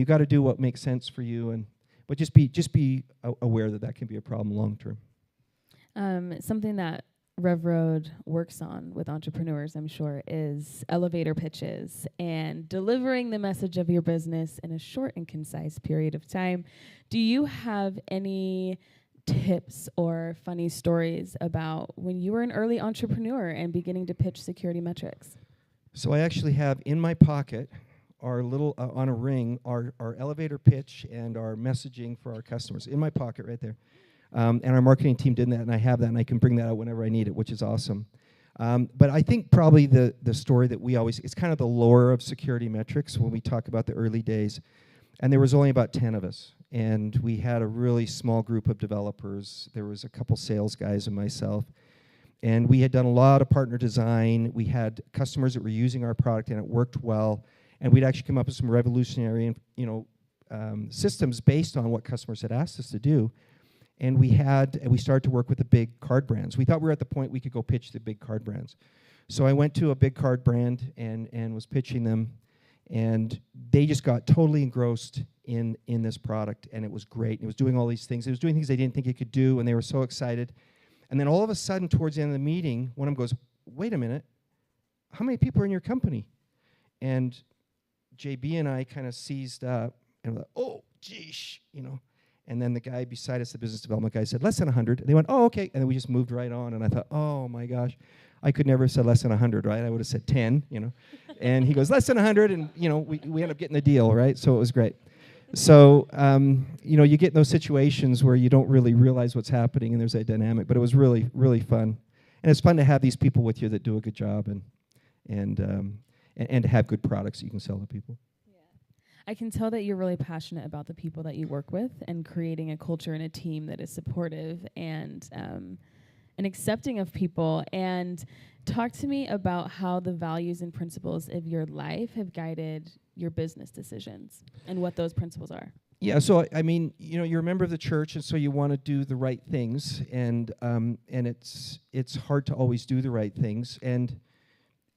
got to do what makes sense for you, but just be aware that can be a problem long term. Something that RevRoad works on with entrepreneurs, I'm sure, is elevator pitches and delivering the message of your business in a short and concise period of time. Do you have any tips or funny stories about when you were an early entrepreneur and beginning to pitch security metrics? So I actually have in my pocket our little, on a ring, our elevator pitch and our messaging for our customers in my pocket right there. And our marketing team did that, and I have that, and I can bring that out whenever I need it, which is awesome. But I think probably the story that it's kind of the lore of security metrics when we talk about the early days. And there was only about 10 of us, and we had a really small group of developers. There was a couple sales guys and myself. And we had done a lot of partner design. We had customers that were using our product, and it worked well. And we'd actually come up with some revolutionary, systems based on what customers had asked us to do. And we started to work with the big card brands. We thought we were at the point we could go pitch the big card brands. So I went to a big card brand and was pitching them, and they just got totally engrossed in this product, and it was great. It was doing all these things. It was doing things they didn't think it could do, and they were so excited. And then all of a sudden, towards the end of the meeting, one of them goes, "Wait a minute, how many people are in your company?" And JB and I kind of seized up, and we're like, "Oh, geesh," And then the guy beside us, the business development guy, said, "Less than 100. And they went, "Oh, okay." And then we just moved right on. And I thought, oh, my gosh, I could never have said less than 100, right? I would have said 10, And he goes, "Less than 100." And, we end up getting the deal, right? So it was great. So, you get in those situations where you don't really realize what's happening, and there's that dynamic. But it was really, really fun. And it's fun to have these people with you that do a good job and to have good products that you can sell to people. I can tell that you're really passionate about the people that you work with and creating a culture and a team that is supportive and accepting of people. And talk to me about how the values and principles of your life have guided your business decisions and what those principles are. Yeah, so you're a member of the church, and so you want to do the right things, and it's hard to always do the right things, and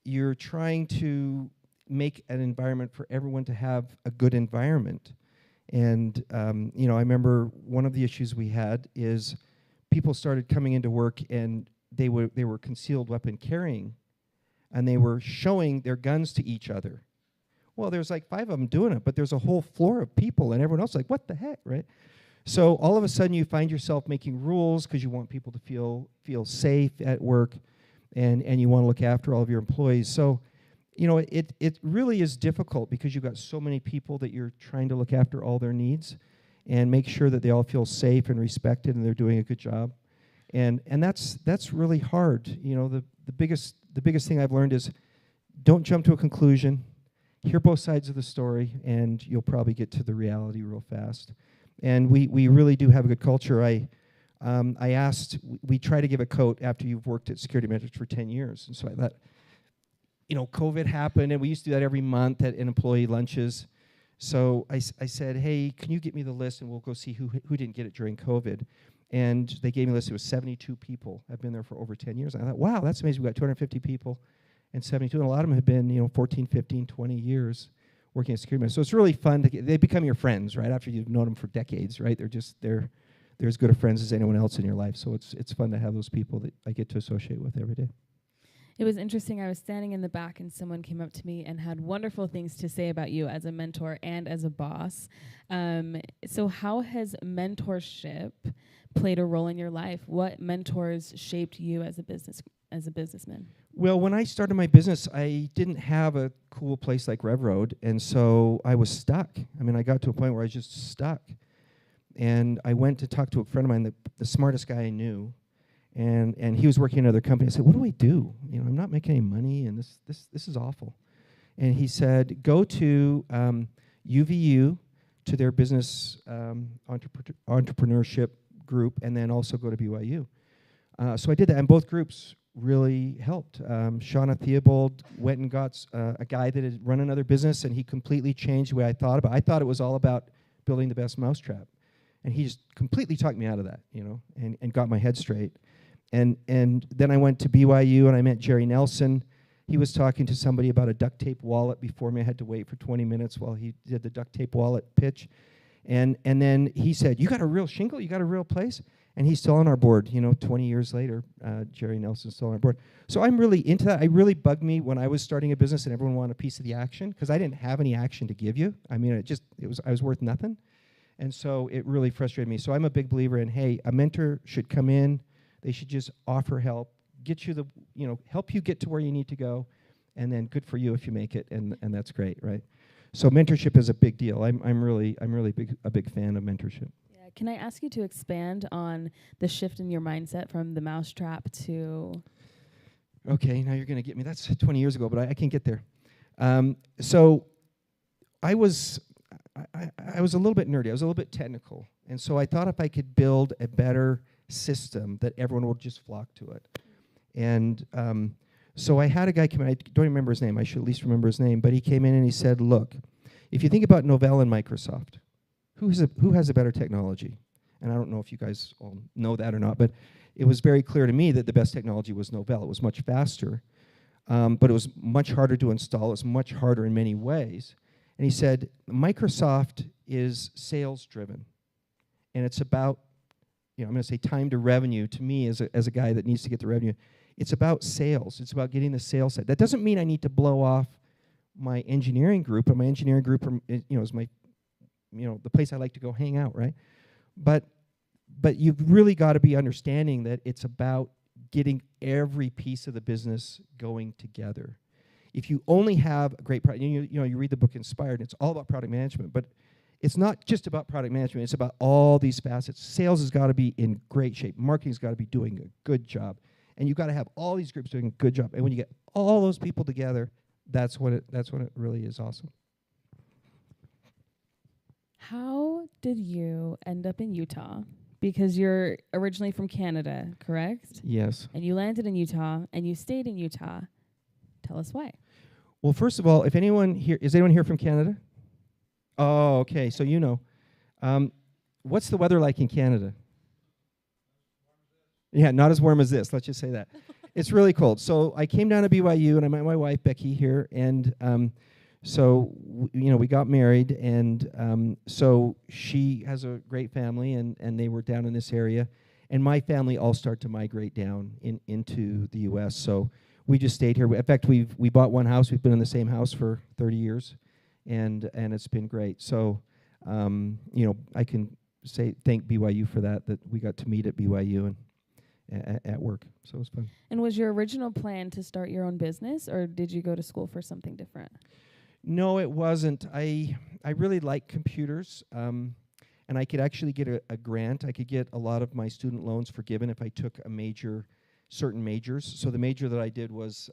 you're trying to make an environment for everyone to have a good environment. And, I remember one of the issues we had is people started coming into work, and they were concealed weapon carrying, and they were showing their guns to each other. Well, there's like 5 of them doing it, but there's a whole floor of people, and everyone else is like, what the heck, right? So all of a sudden you find yourself making rules because you want people to feel safe at work, and you want to look after all of your employees. So it really is difficult because you've got so many people that you're trying to look after all their needs and make sure that they all feel safe and respected and they're doing a good job. And that's really hard. The biggest thing I've learned is don't jump to a conclusion. Hear both sides of the story, and you'll probably get to the reality real fast. And we really do have a good culture. I asked, we try to give a coat after you've worked at Security Metrics for 10 years. And so I thought, COVID happened, and we used to do that every month at employee lunches. So I said, "Hey, can you get me the list, and we'll go see who didn't get it during COVID." And they gave me a list. It was 72 people. I've been there for over 10 years. And I thought, wow, that's amazing. We've got 250 people and 72. And a lot of them have been, 14, 15, 20 years working at Security Metrics. So it's really fun. They become your friends, right, after you've known them for decades, right? They're as good of friends as anyone else in your life. So it's fun to have those people that I get to associate with every day. It was interesting. I was standing in the back, and someone came up to me and had wonderful things to say about you as a mentor and as a boss. So how has mentorship played a role in your life? What mentors shaped you as a businessman? Well, when I started my business, I didn't have a cool place like RevRoad, and so I was stuck. I got to a point where I was just stuck. And I went to talk to a friend of mine, the smartest guy I knew, and he was working in another company. I said, what do I do? You know, I'm not making any money, and this is awful. And he said, go to UVU, to their business entrepreneurship group, and then also go to BYU. So I did that, and both groups really helped. Shauna Theobald went and got a guy that had run another business, and he completely changed the way I thought about it. I thought it was all about building the best mousetrap. And he just completely talked me out of that, you know, and got my head straight. And then I went to BYU, and I met Jerry Nelson. He was talking to somebody about a duct tape wallet before me. I had to wait for 20 minutes while he did the duct tape wallet pitch. And then he said, you got a real shingle? You got a real place? And he's still on our board, you know, 20 years later. Jerry Nelson's still on our board. So I'm really into that. It really bugged me when I was starting a business and everyone wanted a piece of the action, because I didn't have any action to give you. I mean, I was worth nothing. And so it really frustrated me. So I'm a big believer in, hey, a mentor should come in. They should just offer help, get you help you get to where you need to go, and then good for you if you make it, and that's great, right? So mentorship is a big deal. I'm really a big fan of mentorship. Yeah. Can I ask you to expand on the shift in your mindset from the mousetrap to? Okay, now you're going to get me. That's 20 years ago, but I can get there. So I was a little bit nerdy. I was a little bit technical, and so I thought if I could build a better system that everyone would just flock to it. And so I had a guy come in. I don't remember his name. I should at least remember his name. But he came in and he said, look, if you think about Novell and Microsoft, who has a better technology? And I don't know if you guys all know that or not, but it was very clear to me that the best technology was Novell. It was much faster, but it was much harder to install. It was much harder in many ways. And he said, Microsoft is sales-driven. And it's about, I'm going to say time to revenue. To me, as a guy that needs to get the revenue, it's about sales. It's about getting the sales side. That doesn't mean I need to blow off my engineering group, and my engineering group, is my, the place I like to go hang out, right? But you've really got to be understanding that it's about getting every piece of the business going together. If you only have a great product, you read the book Inspired, and it's all about product management, but it's not just about product management. It's about all these facets. Sales has got to be in great shape. Marketing's got to be doing a good job. And you've got to have all these groups doing a good job. And when you get all those people together, that's when it really is awesome. How did you end up in Utah? Because you're originally from Canada, correct? Yes. And you landed in Utah, and you stayed in Utah. Tell us why. Well, first of all, is anyone here from Canada? Oh, okay, so you know. What's the weather like in Canada? Yeah, not as warm as this, let's just say that. It's really cold. So I came down to BYU, and I met my wife, Becky, here, and we got married, and so she has a great family, and they were down in this area, and my family all start to migrate down into the U.S., so we just stayed here. In fact, we bought one house. We've been in the same house for 30 years, and it's been great. So, I can say thank BYU for that we got to meet at BYU and at work. So it was fun. And was your original plan to start your own business, or did you go to school for something different? No, it wasn't. I really like computers, and I could actually get a grant. I could get a lot of my student loans forgiven if I took certain majors. So the major that I did was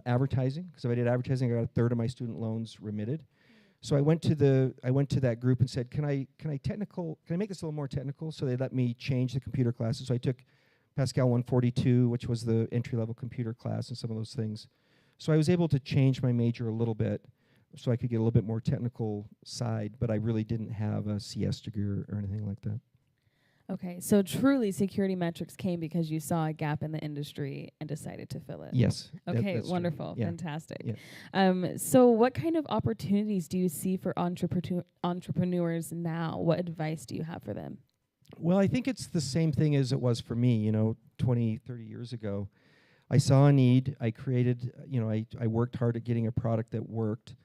advertising, because if I did advertising, I got a third of my student loans remitted. So I went to that group and said, can I make this a little more technical? So they let me change the computer classes. So I took Pascal 142, which was the entry-level computer class, and some of those things. So I was able to change my major a little bit so I could get a little bit more technical side, but I really didn't have a CS degree or anything like that. Okay, so truly Security Metrics came because you saw a gap in the industry and decided to fill it. Yes. Okay, that's wonderful, yeah. fantastic. Yeah. So what kind of opportunities do you see for entrepreneurs now? What advice do you have for them? Well, I think it's the same thing as it was for me, 20, 30 years ago. I saw a need, I created, I worked hard at getting a product that worked,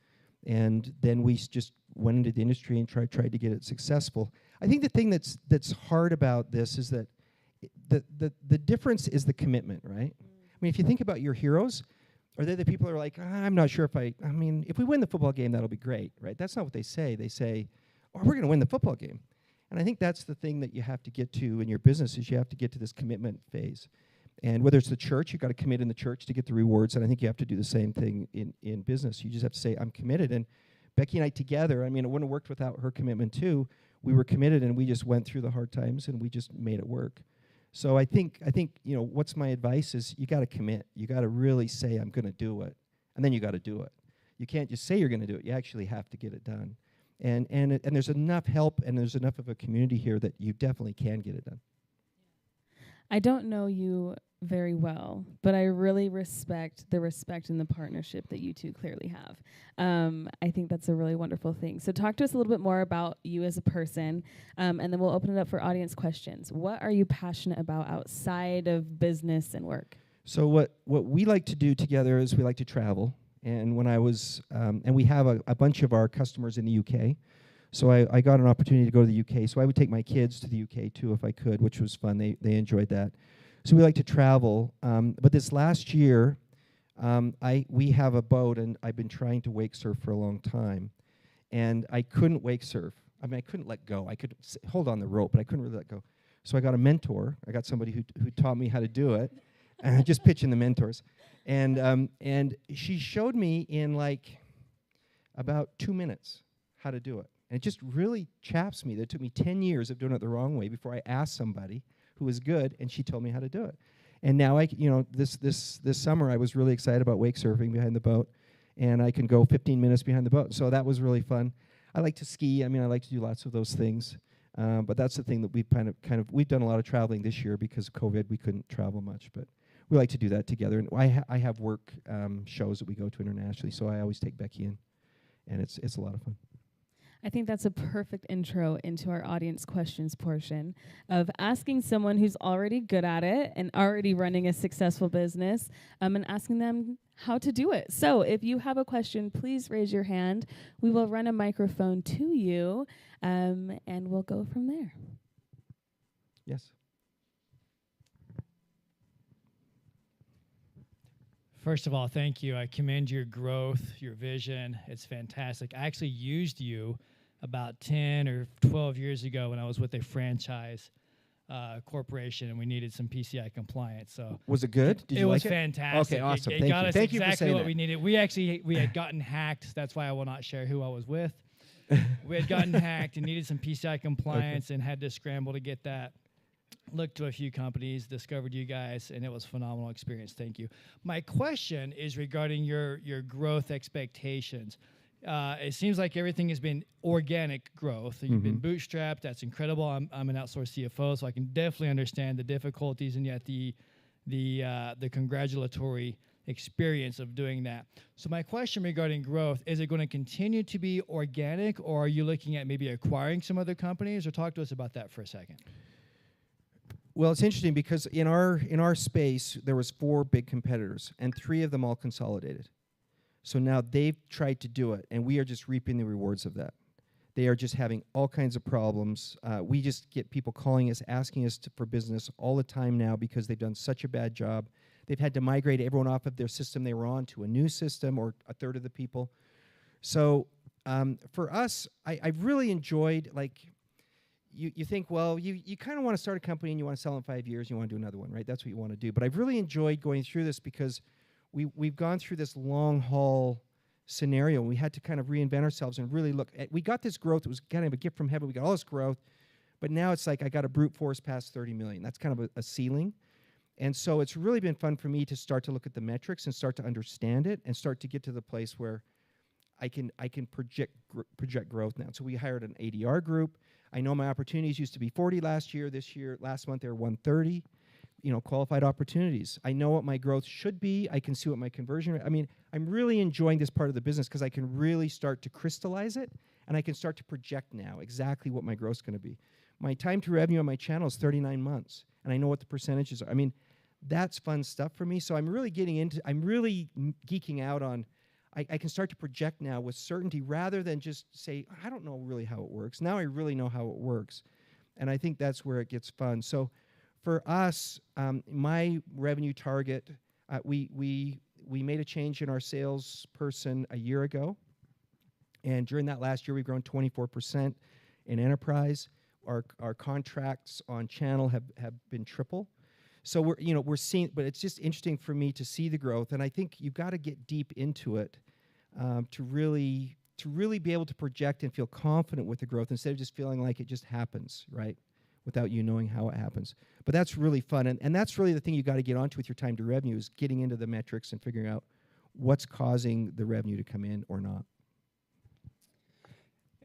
and then we just went into the industry and tried to get it successful. I think the thing that's hard about this is that the difference is the commitment, right? I mean, if you think about your heroes, are they the people that are like, I'm not sure if if we win the football game, that'll be great, right? That's not what they say. They say, we're going to win the football game. And I think that's the thing that you have to get to in your business is you have to get to this commitment phase. And whether it's the church, you've got to commit in the church to get the rewards. And I think you have to do the same thing in business. You just have to say, I'm committed. And Becky and I together, I mean, it wouldn't have worked without her commitment too. We were committed and we just went through the hard times and we just made it work. So I think, you know, what's my advice is you got to commit. You got to really say, I'm going to do it. And then you got to do it. You can't just say you're going to do it. You actually have to get it done. And there's enough help and there's enough of a community here that you definitely can get it done. I don't know you very well, but I really respect and the partnership that you two clearly have. I think that's a really wonderful thing. So talk to us a little bit more about you as a person, and then we'll open it up for audience questions. What are you passionate about outside of business and work? So what we like to do together is we like to travel. And when I was, and we have a bunch of our customers in the UK. So I got an opportunity to go to the UK. So I would take my kids to the UK too if I could, which was fun. They enjoyed that. So we like to travel. But this last year, we have a boat, and I've been trying to wake surf for a long time. And I couldn't wake surf. I mean, I couldn't let go. I could hold on the rope, but I couldn't really let go. So I got a mentor. I got somebody who taught me how to do it. And just pitching the mentors. And she showed me in like about 2 minutes how to do it. And it just really chaps me that it took me 10 years of doing it the wrong way before I asked somebody who was good, and she told me how to do it. And now this summer I was really excited about wake surfing behind the boat, and I can go 15 minutes behind the boat. So that was really fun. I like to ski. I mean, I like to do lots of those things. But that's the thing that we've we've done a lot of traveling this year because of COVID. We couldn't travel much, but we like to do that together. And I have work shows that we go to internationally, so I always take Becky in, and it's a lot of fun. I think that's a perfect intro into our audience questions portion of asking someone who's already good at it and already running a successful business, and asking them how to do it. So if you have a question, please raise your hand. We will run a microphone to you, and we'll go from there. Yes. First of all, thank you. I commend your growth, your vision. It's fantastic. I actually used you about 10 or 12 years ago when I was with a franchise corporation, and we needed some PCI compliance. So was it good? Did you like it? It was fantastic. Okay, awesome. It got us Thank you for exactly saying what that. we needed. We had gotten hacked. That's why I will not share who I was with. We had gotten hacked and needed some PCI compliance and had to scramble to get that. Looked to a few companies, discovered you guys, and it was a phenomenal experience. Thank you. My question is regarding your growth expectations. It seems like everything has been organic growth. You've been bootstrapped. That's incredible. I'm an outsourced CFO, so I can definitely understand the difficulties and yet the congratulatory experience of doing that. So my question regarding growth, is it going to continue to be organic, or are you looking at maybe acquiring some other companies? Or talk to us about that for a second. Well, it's interesting because in our space there was 4 big competitors, and 3 of them all consolidated. So now they've tried to do it, and we are just reaping the rewards of that. They are just having all kinds of problems. We just get people calling us, asking us for business all the time now because they've done such a bad job. They've had to migrate everyone off of their system they were on to a new system, or a third of the people. So for us, I've really enjoyed, like, you think, well, you kind of want to start a company and you want to sell in 5 years, you want to do another one, right? That's what you want to do. But I've really enjoyed going through this because we've gone through this long haul scenario. We had to kind of reinvent ourselves and really look at, we got this growth. It was kind of a gift from heaven. We got all this growth, but now it's like I got to brute force past 30 million. That's kind of a ceiling. And so it's really been fun for me to start to look at the metrics and start to understand it and start to get to the place where I can project growth now. So we hired an ADR group. I know my opportunities used to be 40 last month they were 130, qualified opportunities. I know what my growth should be. I can see what my conversion rate, I'm really enjoying this part of the business because I can really start to crystallize it, and I can start to project now exactly what my growth's going to be. My time to revenue on my channel is 39 months, and I know what the percentages are. That's fun stuff for me. So I'm really geeking out on, I can start to project now with certainty rather than just say, I don't know really how it works. Now I really know how it works. And I think that's where it gets fun. So for us, my revenue target, we made a change in our salesperson a year ago. And during that last year, we've grown 24% in enterprise. our contracts on channel have been triple. So we're seeing, but it's just interesting for me to see the growth, and I think you've got to get deep into it to really be able to project and feel confident with the growth instead of just feeling like it just happens, right? Without you knowing how it happens. But that's really fun, and that's really the thing you got to get onto with your time to revenue is getting into the metrics and figuring out what's causing the revenue to come in or not.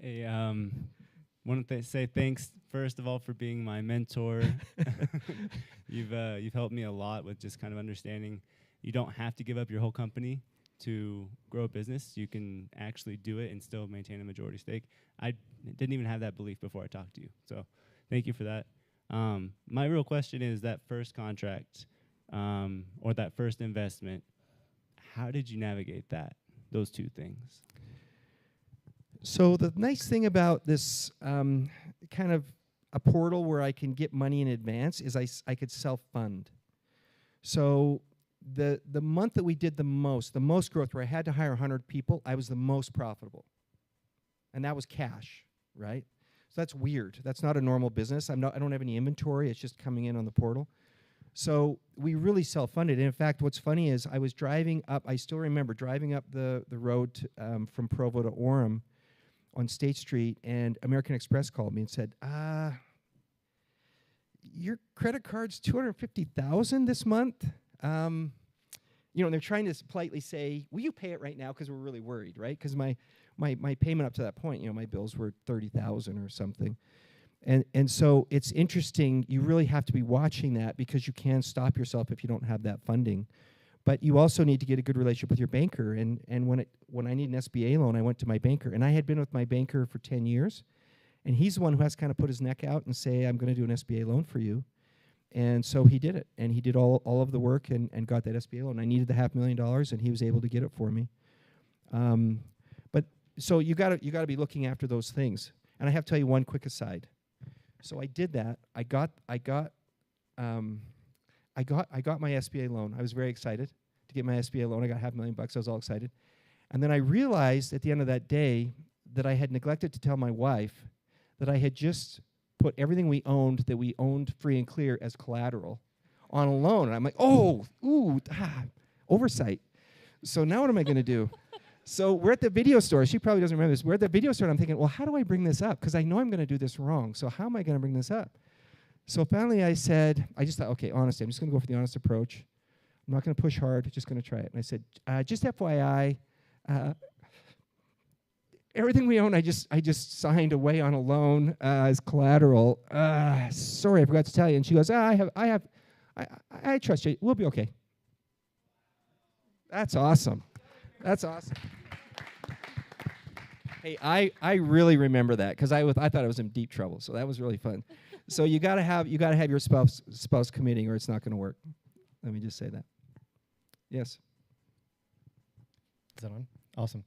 Hey, want to say thanks first of all for being my mentor. You've helped me a lot with just kind of understanding you don't have to give up your whole company to grow a business. You can actually do it and still maintain a majority stake. I didn't even have that belief before I talked to you, so thank you for that. My real question is that first contract or that first investment, how did you navigate those two things? So the nice thing about this kind of a portal where I can get money in advance is I could self-fund. So the month that we did the most growth, where I had to hire 100 people, I was the most profitable. And that was cash, right? So that's weird. That's not a normal business. I don't have any inventory. It's just coming in on the portal. So we really self-funded. And in fact, what's funny is I was driving up, I still remember driving up the road to, from Provo to Orem on State Street, and American Express called me and said, your credit card's $250,000 this month. And they're trying to politely say, will you pay it right now? Because we're really worried, right? Because my payment up to that point, my bills were $30,000 or something. And so it's interesting. You really have to be watching that because you can stop yourself if you don't have that funding. But you also need to get a good relationship with your banker. And when I need an SBA loan, I went to my banker. And I had been with my banker for 10 years. And he's the one who has to kind of put his neck out and say, I'm going to do an SBA loan for you. And so he did it. And he did all of the work and got that SBA loan. I needed the $500,000, and he was able to get it for me. But so you got to be looking after those things. And I have to tell you one quick aside. So I did that. I got my SBA loan. I was very excited to get my SBA loan. I got $500,000. I was all excited. And then I realized at the end of that day that I had neglected to tell my wife that I had just put everything we owned free and clear as collateral on a loan. And I'm like, oversight. So now what am I going to do? So we're at the video store. She probably doesn't remember this. We're at the video store, and I'm thinking, well, how do I bring this up? Because I know I'm going to do this wrong. So how am I going to bring this up? So finally I just thought, okay, honestly, I'm just going to go for the honest approach. I'm not going to push hard, just going to try it. And I said, just FYI, everything we own, I just signed away on a loan as collateral. Sorry, I forgot to tell you. And she goes, I trust you. We'll be okay. That's awesome. That's awesome. Hey, I really remember that because I thought I was in deep trouble. So that was really fun. So you gotta have your spouse committing, or it's not going to work. Let me just say that. Yes. Is that on? Awesome.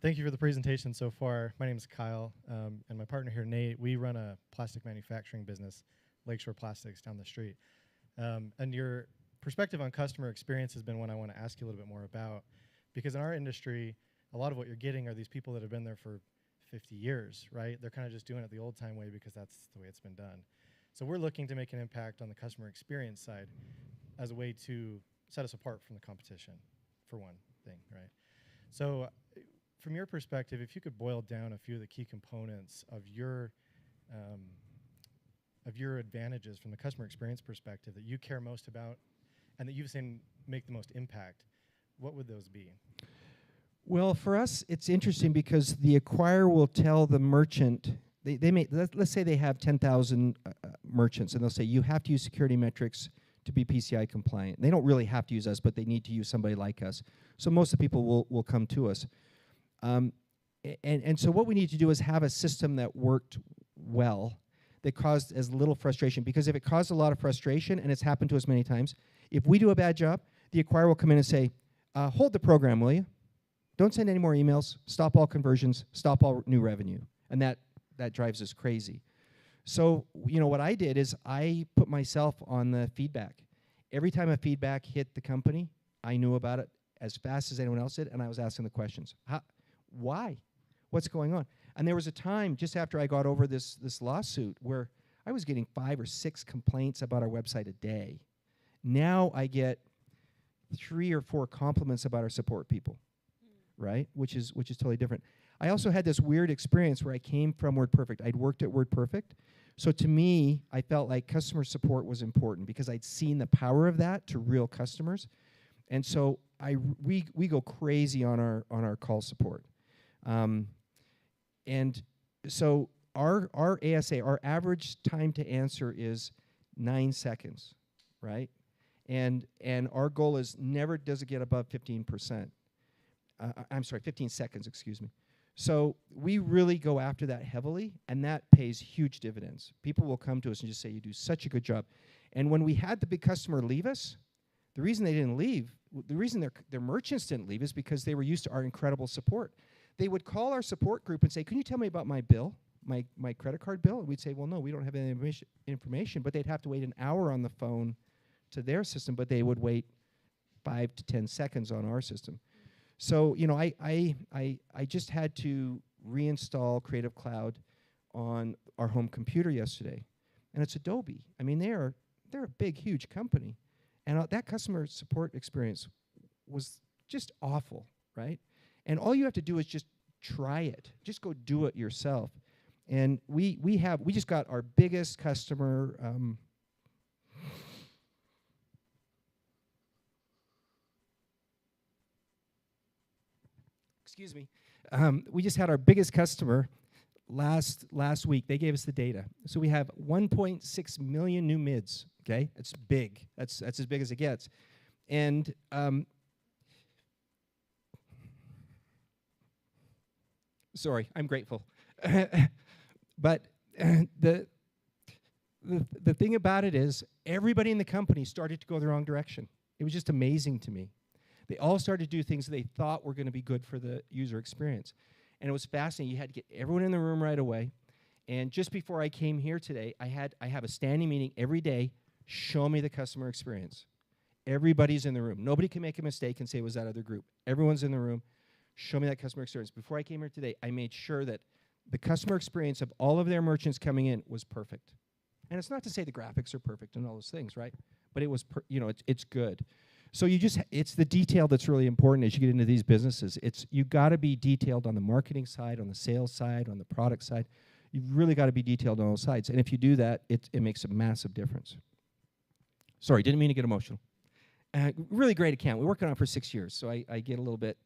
Thank you for the presentation so far. My name is Kyle, and my partner here, Nate. We run a plastic manufacturing business, Lakeshore Plastics, down the street. And your perspective on customer experience has been one I want to ask you a little bit more about, because in our industry, a lot of what you're getting are these people that have been there for 50 years, right? They're kind of just doing it the old-time way because that's the way it's been done. So we're looking to make an impact on the customer experience side as a way to set us apart from the competition, for one thing, right? So from your perspective, if you could boil down a few of the key components of your advantages from the customer experience perspective that you care most about and that you've seen make the most impact, what would those be? Well, for us, it's interesting because the acquirer will tell the merchant, let's say they have 10,000 merchants, and they'll say, you have to use security metrics to be PCI compliant. They don't really have to use us, but they need to use somebody like us. So most of the people will come to us. And so what we need to do is have a system that worked well, that caused as little frustration. Because if it caused a lot of frustration, and it's happened to us many times, if we do a bad job, the acquirer will come in and say, hold the program, will you? Don't send any more emails, stop all conversions, stop all new revenue. And that drives us crazy. So, what I did is I put myself on the feedback. Every time a feedback hit the company, I knew about it as fast as anyone else did, and I was asking the questions. Why? What's going on? And there was a time just after I got over this lawsuit where I was getting 5 or 6 complaints about our website a day. Now I get 3 or 4 compliments about our support people, right? Which is totally different. I also had this weird experience where I came from WordPerfect. I'd worked at WordPerfect. So to me, I felt like customer support was important because I'd seen the power of that to real customers. And so we go crazy on our call support. And so our ASA, our average time to answer is 9 seconds, right? And our goal is never does it get above 15%. I'm sorry, 15 seconds, excuse me. So we really go after that heavily, and that pays huge dividends. People will come to us and just say, you do such a good job. And when we had the big customer leave us, the reason they didn't leave, the reason their merchants didn't leave is because they were used to our incredible support. They would call our support group and say, can you tell me about my bill, my credit card bill? And we'd say, well, no, we don't have any information. But they'd have to wait an hour on the phone to their system, but they would wait 5 to 10 seconds on our system. So, you know, I just had to reinstall Creative Cloud on our home computer yesterday. And it's Adobe. I mean, they're a big, huge company. And that customer support experience was just awful, right? And all you have to do is just try it. Just go do it yourself. And we just got our biggest customer. Excuse me. We just had our biggest customer last week. They gave us the data. So we have 1.6 million new mids. Okay, that's big. That's as big as it gets. And sorry, I'm grateful. But the thing about it is, everybody in the company started to go the wrong direction. It was just amazing to me. They all started to do things that they thought were going to be good for the user experience. And it was fascinating. You had to get everyone in the room right away. And just before I came here today, I have a standing meeting every day. Show me the customer experience. Everybody's in the room. Nobody can make a mistake and say it was that other group. Everyone's in the room. Show me that customer experience. Before I came here today, I made sure that the customer experience of all of their merchants coming in was perfect. And it's not to say the graphics are perfect and all those things, right? But it was, it's good. So it's the detail that's really important as you get into these businesses. You got to be detailed on the marketing side, on the sales side, on the product side. You've really got to be detailed on all sides. And if you do that, it makes a massive difference. Sorry, didn't mean to get emotional. Really great account. We worked on it for 6 years, so I get a little bit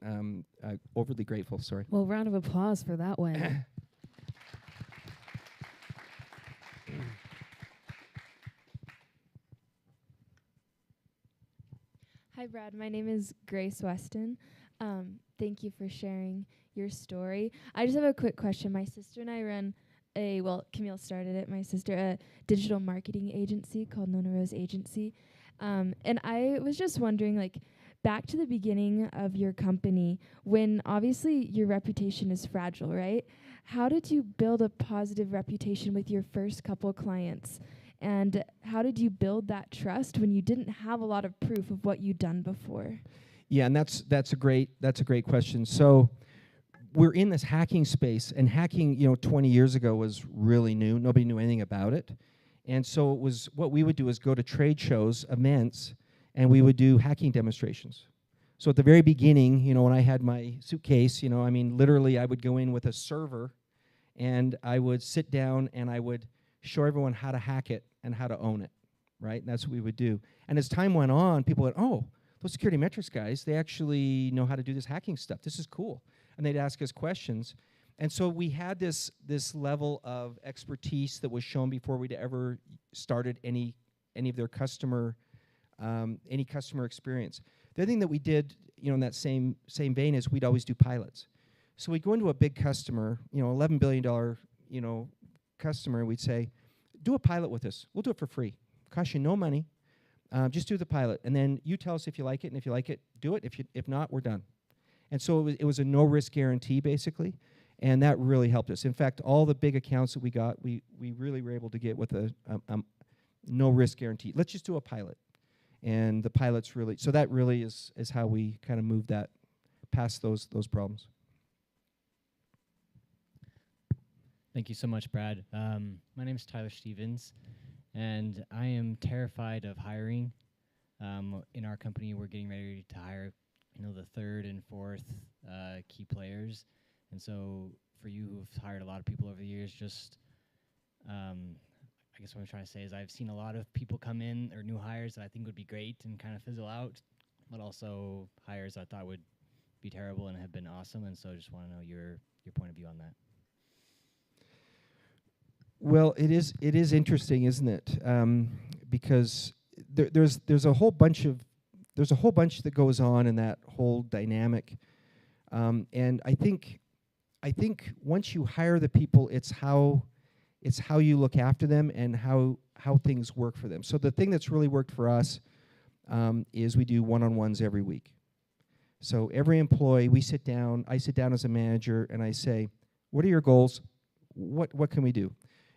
overly grateful. Sorry. Well, round of applause for that one. Hi, Brad. My name is Grace Weston. Thank you for sharing your story. I just have a quick question. My sister and I run Camille started it, my sister, a digital marketing agency called Nona Rose Agency. And I was just wondering, like, back to the beginning of your company, when obviously your reputation is fragile, right? How did you build a positive reputation with your first couple clients? And how did you build that trust when you didn't have a lot of proof of what you'd done before? Yeah, and that's a great question. So we're in this hacking space, and hacking, 20 years ago was really new. Nobody knew anything about it. And so it was, what we would do is go to trade shows, events, and we would do hacking demonstrations. So at the very beginning, when I had my suitcase, literally I would go in with a server, and I would sit down and I would show everyone how to hack it and how to own it, right? And that's what we would do. And as time went on, people went, oh, those security metrics guys, they actually know how to do this hacking stuff. This is cool. And they'd ask us questions. And so we had this level of expertise that was shown before we'd ever started any of their customer experience. The other thing that we did, in that same vein is we'd always do pilots. So we'd go into a big customer, $11 billion, customer, and we'd say, do a pilot with us. We'll do it for free. Cost you no money. Just do the pilot. And then you tell us if you like it, and if you like it, do it. If not, we're done. And so it was a no-risk guarantee, basically. And that really helped us. In fact, all the big accounts that we got, we really were able to get with a no-risk guarantee. Let's just do a pilot. And the pilots really, so that really is how we kind of moved that past those problems. Thank you so much, Brad. My name is Tyler Stevens, and I am terrified of hiring. In our company, we're getting ready to hire, the third and fourth key players. And so for you who've hired a lot of people over the years, just I guess what I'm trying to say is I've seen a lot of people come in, or new hires that I think would be great and kind of fizzle out, but also hires I thought would be terrible and have been awesome. And so I just want to know your point of view on that. Well, it is interesting, isn't it? Because there's a whole bunch that goes on in that whole dynamic, and I think once you hire the people, it's how you look after them and how things work for them. So the thing that's really worked for us is we do one-on-ones every week. So every employee, I sit down as a manager, and I say, what are your goals? What can we do?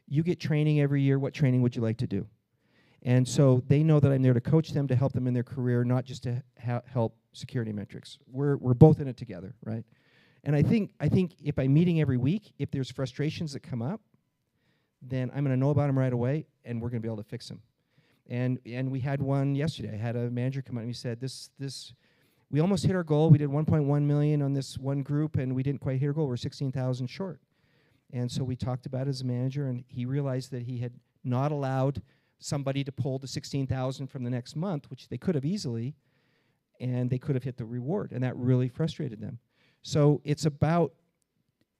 You get training every year. What training would you like to do? And so they know that I'm there to coach them, to help them in their career, not just to help security metrics. We're both in it together, right? And I think if I'm meeting every week, if there's frustrations that come up, then I'm going to know about them right away, and we're going to be able to fix them. And we had one yesterday. I had a manager come out and he said, we almost hit our goal. We did 1.1 million on this one group, and we didn't quite hit our goal. We're 16,000 short. And so we talked about it as a manager, and he realized that he had not allowed somebody to pull the 16,000 from the next month, which they could have easily, and they could have hit the reward, and that really frustrated them. So it's about,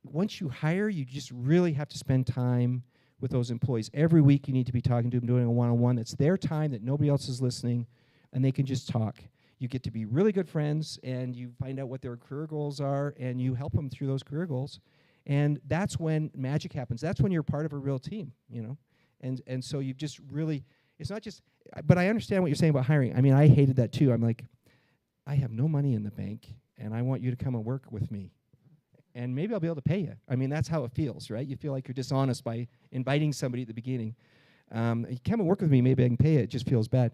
once you hire, you just really have to spend time with those employees. Every week you need to be talking to them, doing a one-on-one. That's their time, that nobody else is listening, and they can just talk. You get to be really good friends, and you find out what their career goals are, and you help them through those career goals. And that's when magic happens. That's when you're part of a real team, And so you just really, it's not just, but I understand what you're saying about hiring. I mean, I hated that too. I'm like, I have no money in the bank, and I want you to come and work with me. And maybe I'll be able to pay you. I mean, that's how it feels, right? You feel like you're dishonest by inviting somebody at the beginning. You come and work with me, maybe I can pay you. It just feels bad.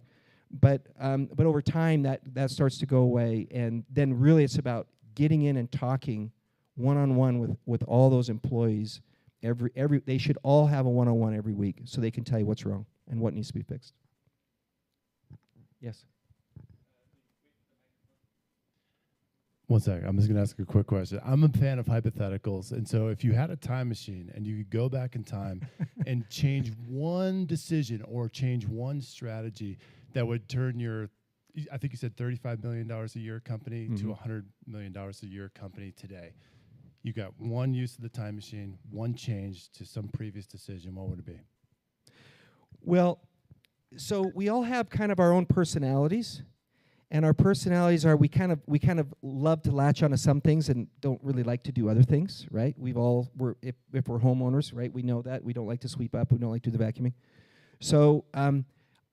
But over time, that starts to go away. And then really it's about getting in and talking one-on-one with all those employees. They should all have a one-on-one every week so they can tell you what's wrong and what needs to be fixed. Yes. One second, I'm just going to ask a quick question. I'm a fan of hypotheticals, and so if you had a time machine and you could go back in time and change one decision or change one strategy that would turn your, I think you said $35 million a year company to $100 million a year company today. You got one use of the time machine, one change to some previous decision. What would it be? Well, so we all have kind of our own personalities, and our personalities are we kind of love to latch onto some things and don't really like to do other things, right? If we're homeowners, right, we know that we don't like to sweep up, we don't like to do the vacuuming. So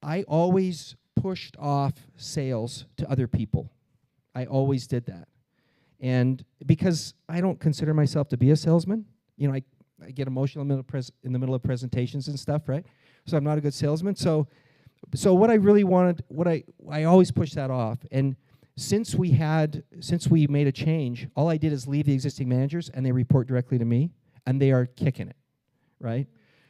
I always pushed off sales to other people. I always did that. And because I don't consider myself to be a salesman, I get emotional in the middle of presentations and stuff, right? So I'm not a good salesman. So what I really wanted, I always pushed that off. And since we made a change, all I did is leave the existing managers, and they report directly to me, and they are kicking it, right?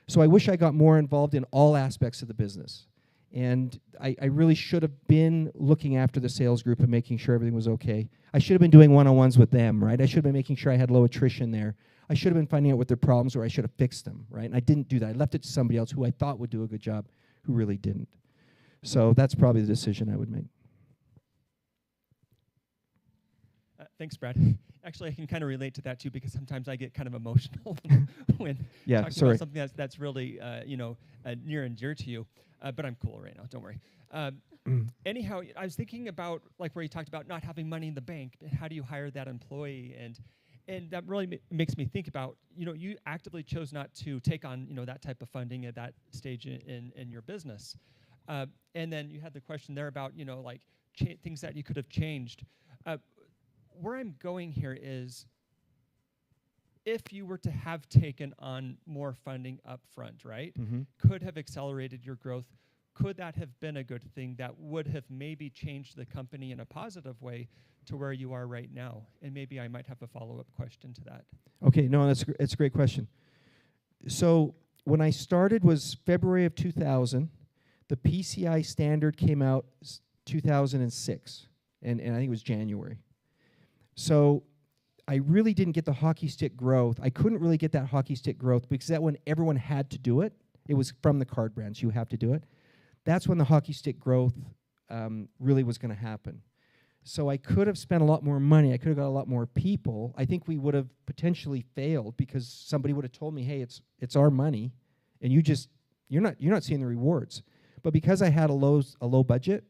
So I wish I got more involved in all aspects of the business. And I really should have been looking after the sales group and making sure everything was okay. I should have been doing one-on-ones with them, right? I should have been making sure I had low attrition there. I should have been finding out what their problems were. I should have fixed them, right? And I didn't do that. I left it to somebody else who I thought would do a good job, who really didn't. So that's probably the decision I would make. Thanks, Brad. Actually, I can kind of relate to that too, because sometimes I get kind of emotional when talking about something that's really near and dear to you. But I'm cool right now. Don't worry. Anyhow, I was thinking about like where you talked about not having money in the bank. How do you hire that employee? And that really makes me think about, you actively chose not to take on, that type of funding at that stage in your business. And then you had the question there about, things that you could have changed. Where I'm going here is, if you were to have taken on more funding up front, right, could have accelerated your growth, could that have been a good thing that would have maybe changed the company in a positive way to where you are right now? And maybe I might have a follow-up question to that. Okay, no, it's a great question. so when I started was February of 2000. The PCI standard came out 2006, and I think it was January. So I really didn't get the hockey stick growth. I couldn't really get that hockey stick growth because that when everyone had to do it, it was from the card brands, you have to do it. That's when the hockey stick growth really was going to happen. So I could have spent a lot more money. I could have got a lot more people. I think we would have potentially failed because somebody would have told me, "Hey, it's our money, and you're not seeing the rewards." But because I had a low budget,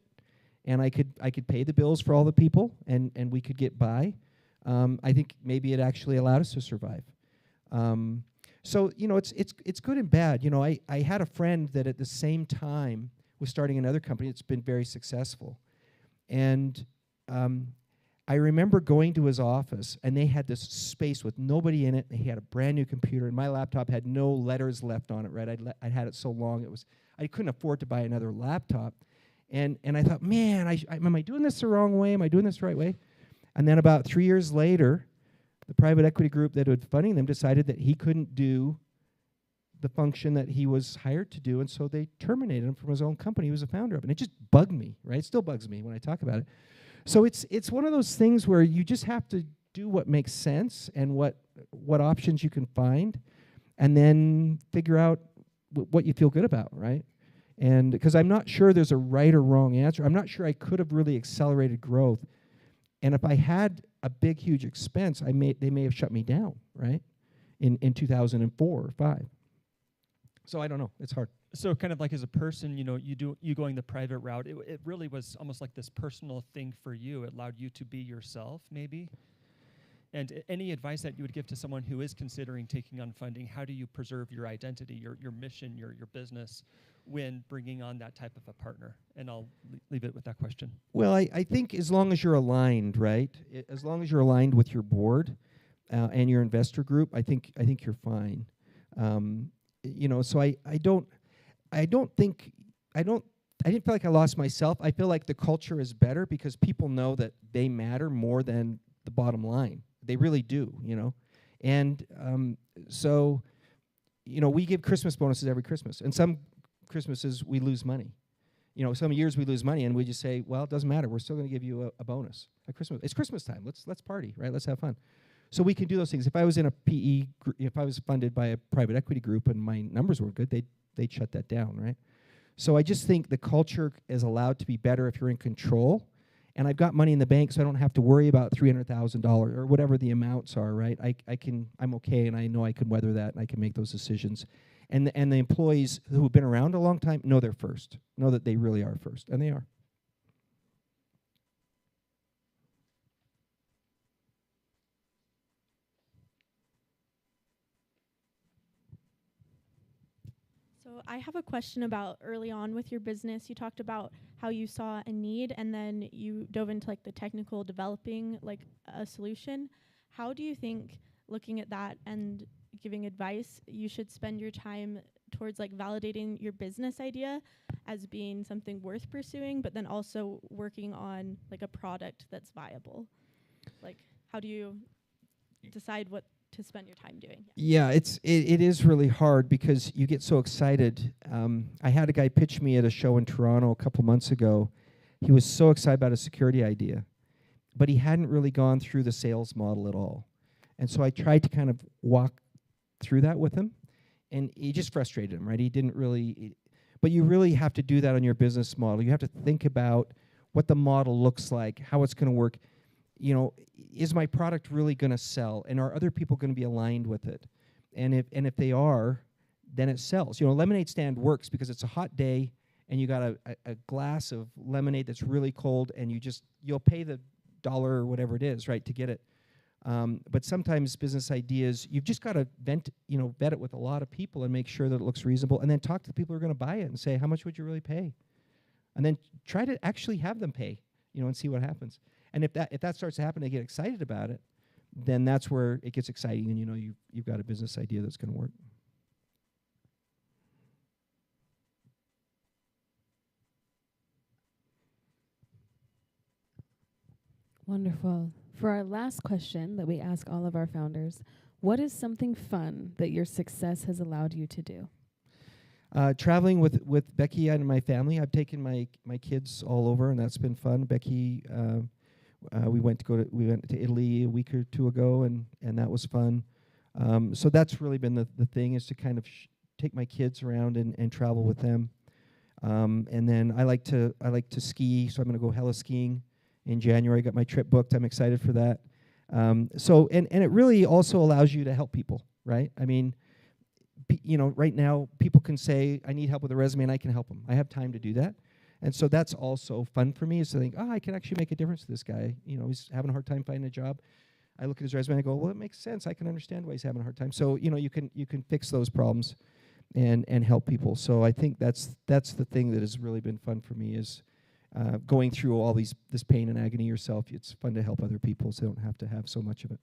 and I could pay the bills for all the people, and we could get by, I think maybe it actually allowed us to survive. So it's good and bad. I had a friend that at the same time was starting another company that's been very successful, and I remember going to his office, and they had this space with nobody in it. He had a brand new computer, and my laptop had no letters left on it. Right, I'd had it so long I couldn't afford to buy another laptop, and I thought, man, am I doing this the wrong way? Am I doing this the right way? And then about 3 years later, the private equity group that was funding them decided that he couldn't do the function that he was hired to do, and so they terminated him from his own company he was a founder of. And it just bugged me, right? It still bugs me when I talk about it. So it's one of those things where you just have to do what makes sense and what options you can find, and then figure out what you feel good about, right? And because I'm not sure there's a right or wrong answer. I'm not sure I could have really accelerated growth. And if I had a big, huge expense, they may have shut me down, right? In 2004 or 5. So I don't know. It's hard. So kind of like as a person, you going the private route, it really was almost like this personal thing for you. It allowed you to be yourself, maybe. And any advice that you would give to someone who is considering taking on funding, how do you preserve your identity, your mission, your business when bringing on that type of a partner? And I'll leave it with that question. Well, I think as long as you're aligned, right? As long as you're aligned with your board and your investor group, I think you're fine. So I didn't feel like I lost myself. I feel like the culture is better because people know that they matter more than the bottom line. They really do, And so, we give Christmas bonuses every Christmas. And some Christmases we lose money. Some years we lose money and we just say, well, it doesn't matter. We're still going to give you a bonus at Christmas. It's Christmas time. Let's party, right? Let's have fun. So we can do those things. If I was in a PE, if I was funded by a private equity group and my numbers were good, they'd shut that down, right? So I just think the culture is allowed to be better if you're in control. And I've got money in the bank, so I don't have to worry about $300,000 or whatever the amounts are, right? I'm okay, and I know I can weather that, and I can make those decisions. And the employees who have been around a long time know they're first, know that they really are first, and they are. So I have a question about early on with your business. You talked about how you saw a need and then you dove into like the technical developing like a solution. How do you think, looking at that and giving advice, you should spend your time towards like validating your business idea as being something worth pursuing, but then also working on like a product that's viable? Like, how do you decide what to spend your time doing? Yeah, it is really hard because you get so excited. I had a guy pitch me at a show in Toronto a couple months ago. He was so excited about a security idea, but he hadn't really gone through the sales model at all. And so I tried to kind of walk through that with him, and he just frustrated him, right? He didn't really, but you really have to do that on your business model. You have to think about what the model looks like, how it's going to work. Is my product really going to sell? And are other people going to be aligned with it? And if they are, then it sells. Lemonade stand works because it's a hot day and you got a glass of lemonade that's really cold, and you'll pay the $1 or whatever it is, right, to get it. But sometimes business ideas, you've just got to vet it with a lot of people and make sure that it looks reasonable, and then talk to the people who are going to buy it and say, how much would you really pay? And then try to actually have them pay, and see what happens. And if that starts to happen, they get excited about it, then that's where it gets exciting, and you've got a business idea that's going to work. Wonderful. For our last question that we ask all of our founders, What is something fun that your success has allowed you to do? Traveling with Becky and my family. I've taken my kids all over, and that's been fun. Becky, we went to Italy a week or two ago, and that was fun. So that's really been the thing, is to kind of take my kids around and travel with them. And then I like to ski, so I'm going to go hella skiing in January. Got my trip booked. I'm excited for that. So it really also allows you to help people, right? I mean, right now people can say, I need help with a resume, and I can help them. I have time to do that. And so that's also fun for me, is to think, I can actually make a difference to this guy. He's having a hard time finding a job. I look at his resume and I go, well, it makes sense. I can understand why he's having a hard time. So, you can fix those problems and help people. So I think that's the thing that has really been fun for me, is going through all this pain and agony yourself. It's fun to help other people, so they don't have to have so much of it.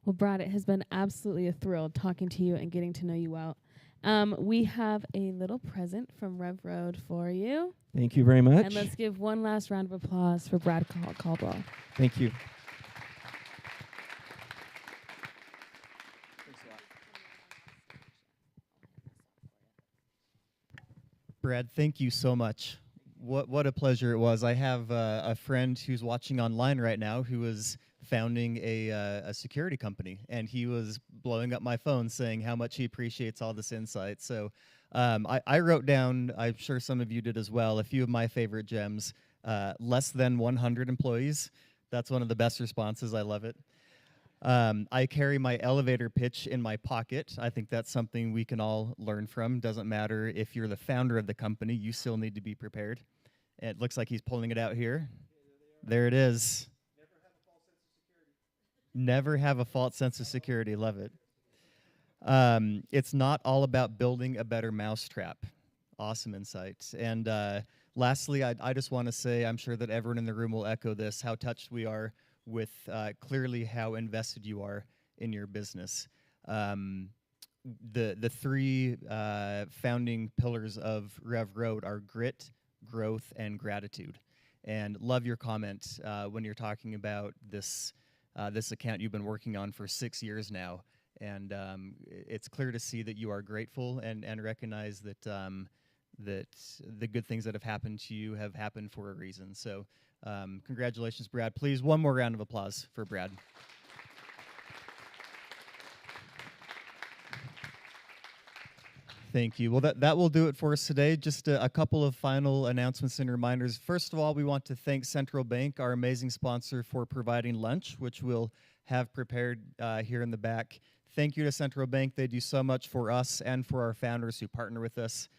Well, Brad, it has been absolutely a thrill talking to you and getting to know you well. We have a little present from RevRoad for you. Thank you very much. And let's give one last round of applause for Brad Caldwell. Thank you. Brad, thank you so much. What a pleasure it was. I have a friend who's watching online right now who is founding a security company, and he was blowing up my phone saying how much he appreciates all this insight. So I wrote down, I'm sure some of you did as well, a few of my favorite gems. Less than 100 employees. That's one of the best responses. I love it. I carry my elevator pitch in my pocket. I think that's something we can all learn from. Doesn't matter if you're the founder of the company, you still need to be prepared. It looks like he's pulling it out here. There it is. Never have a false sense of security. Love it. It's not all about building a better mousetrap. Awesome insight. And lastly, I just want to say, I'm sure that everyone in the room will echo this, how touched we are with clearly how invested you are in your business. The three founding pillars of RevRoad are grit, growth, and gratitude. And love your comment when you're talking about this account you've been working on for 6 years now. And it's clear to see that you are grateful and recognize that that the good things that have happened to you have happened for a reason. So congratulations, Brad. Please, one more round of applause for Brad. Thank you. Well, that will do it for us today. Just a couple of final announcements and reminders. First of all, we want to thank Central Bank, our amazing sponsor, for providing lunch, which we'll have prepared here in the back. Thank you to Central Bank. They do so much for us and for our founders who partner with us.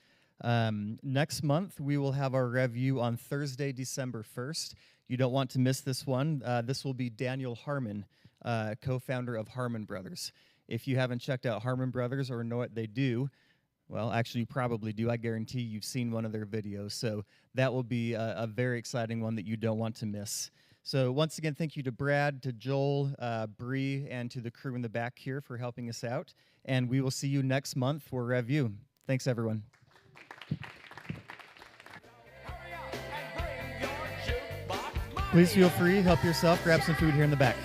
Next month, we will have our RevU on Thursday, December 1st. You don't want to miss this one. This will be Daniel Harmon, co-founder of Harmon Brothers. If you haven't checked out Harmon Brothers or know what they do, well, actually, you probably do. I guarantee you've seen one of their videos. So that will be a very exciting one that you don't want to miss. So once again, thank you to Brad, to Joel, Bree, and to the crew in the back here for helping us out. And we will see you next month for RevU. Thanks, everyone. Please feel free, help yourself, grab some food here in the back.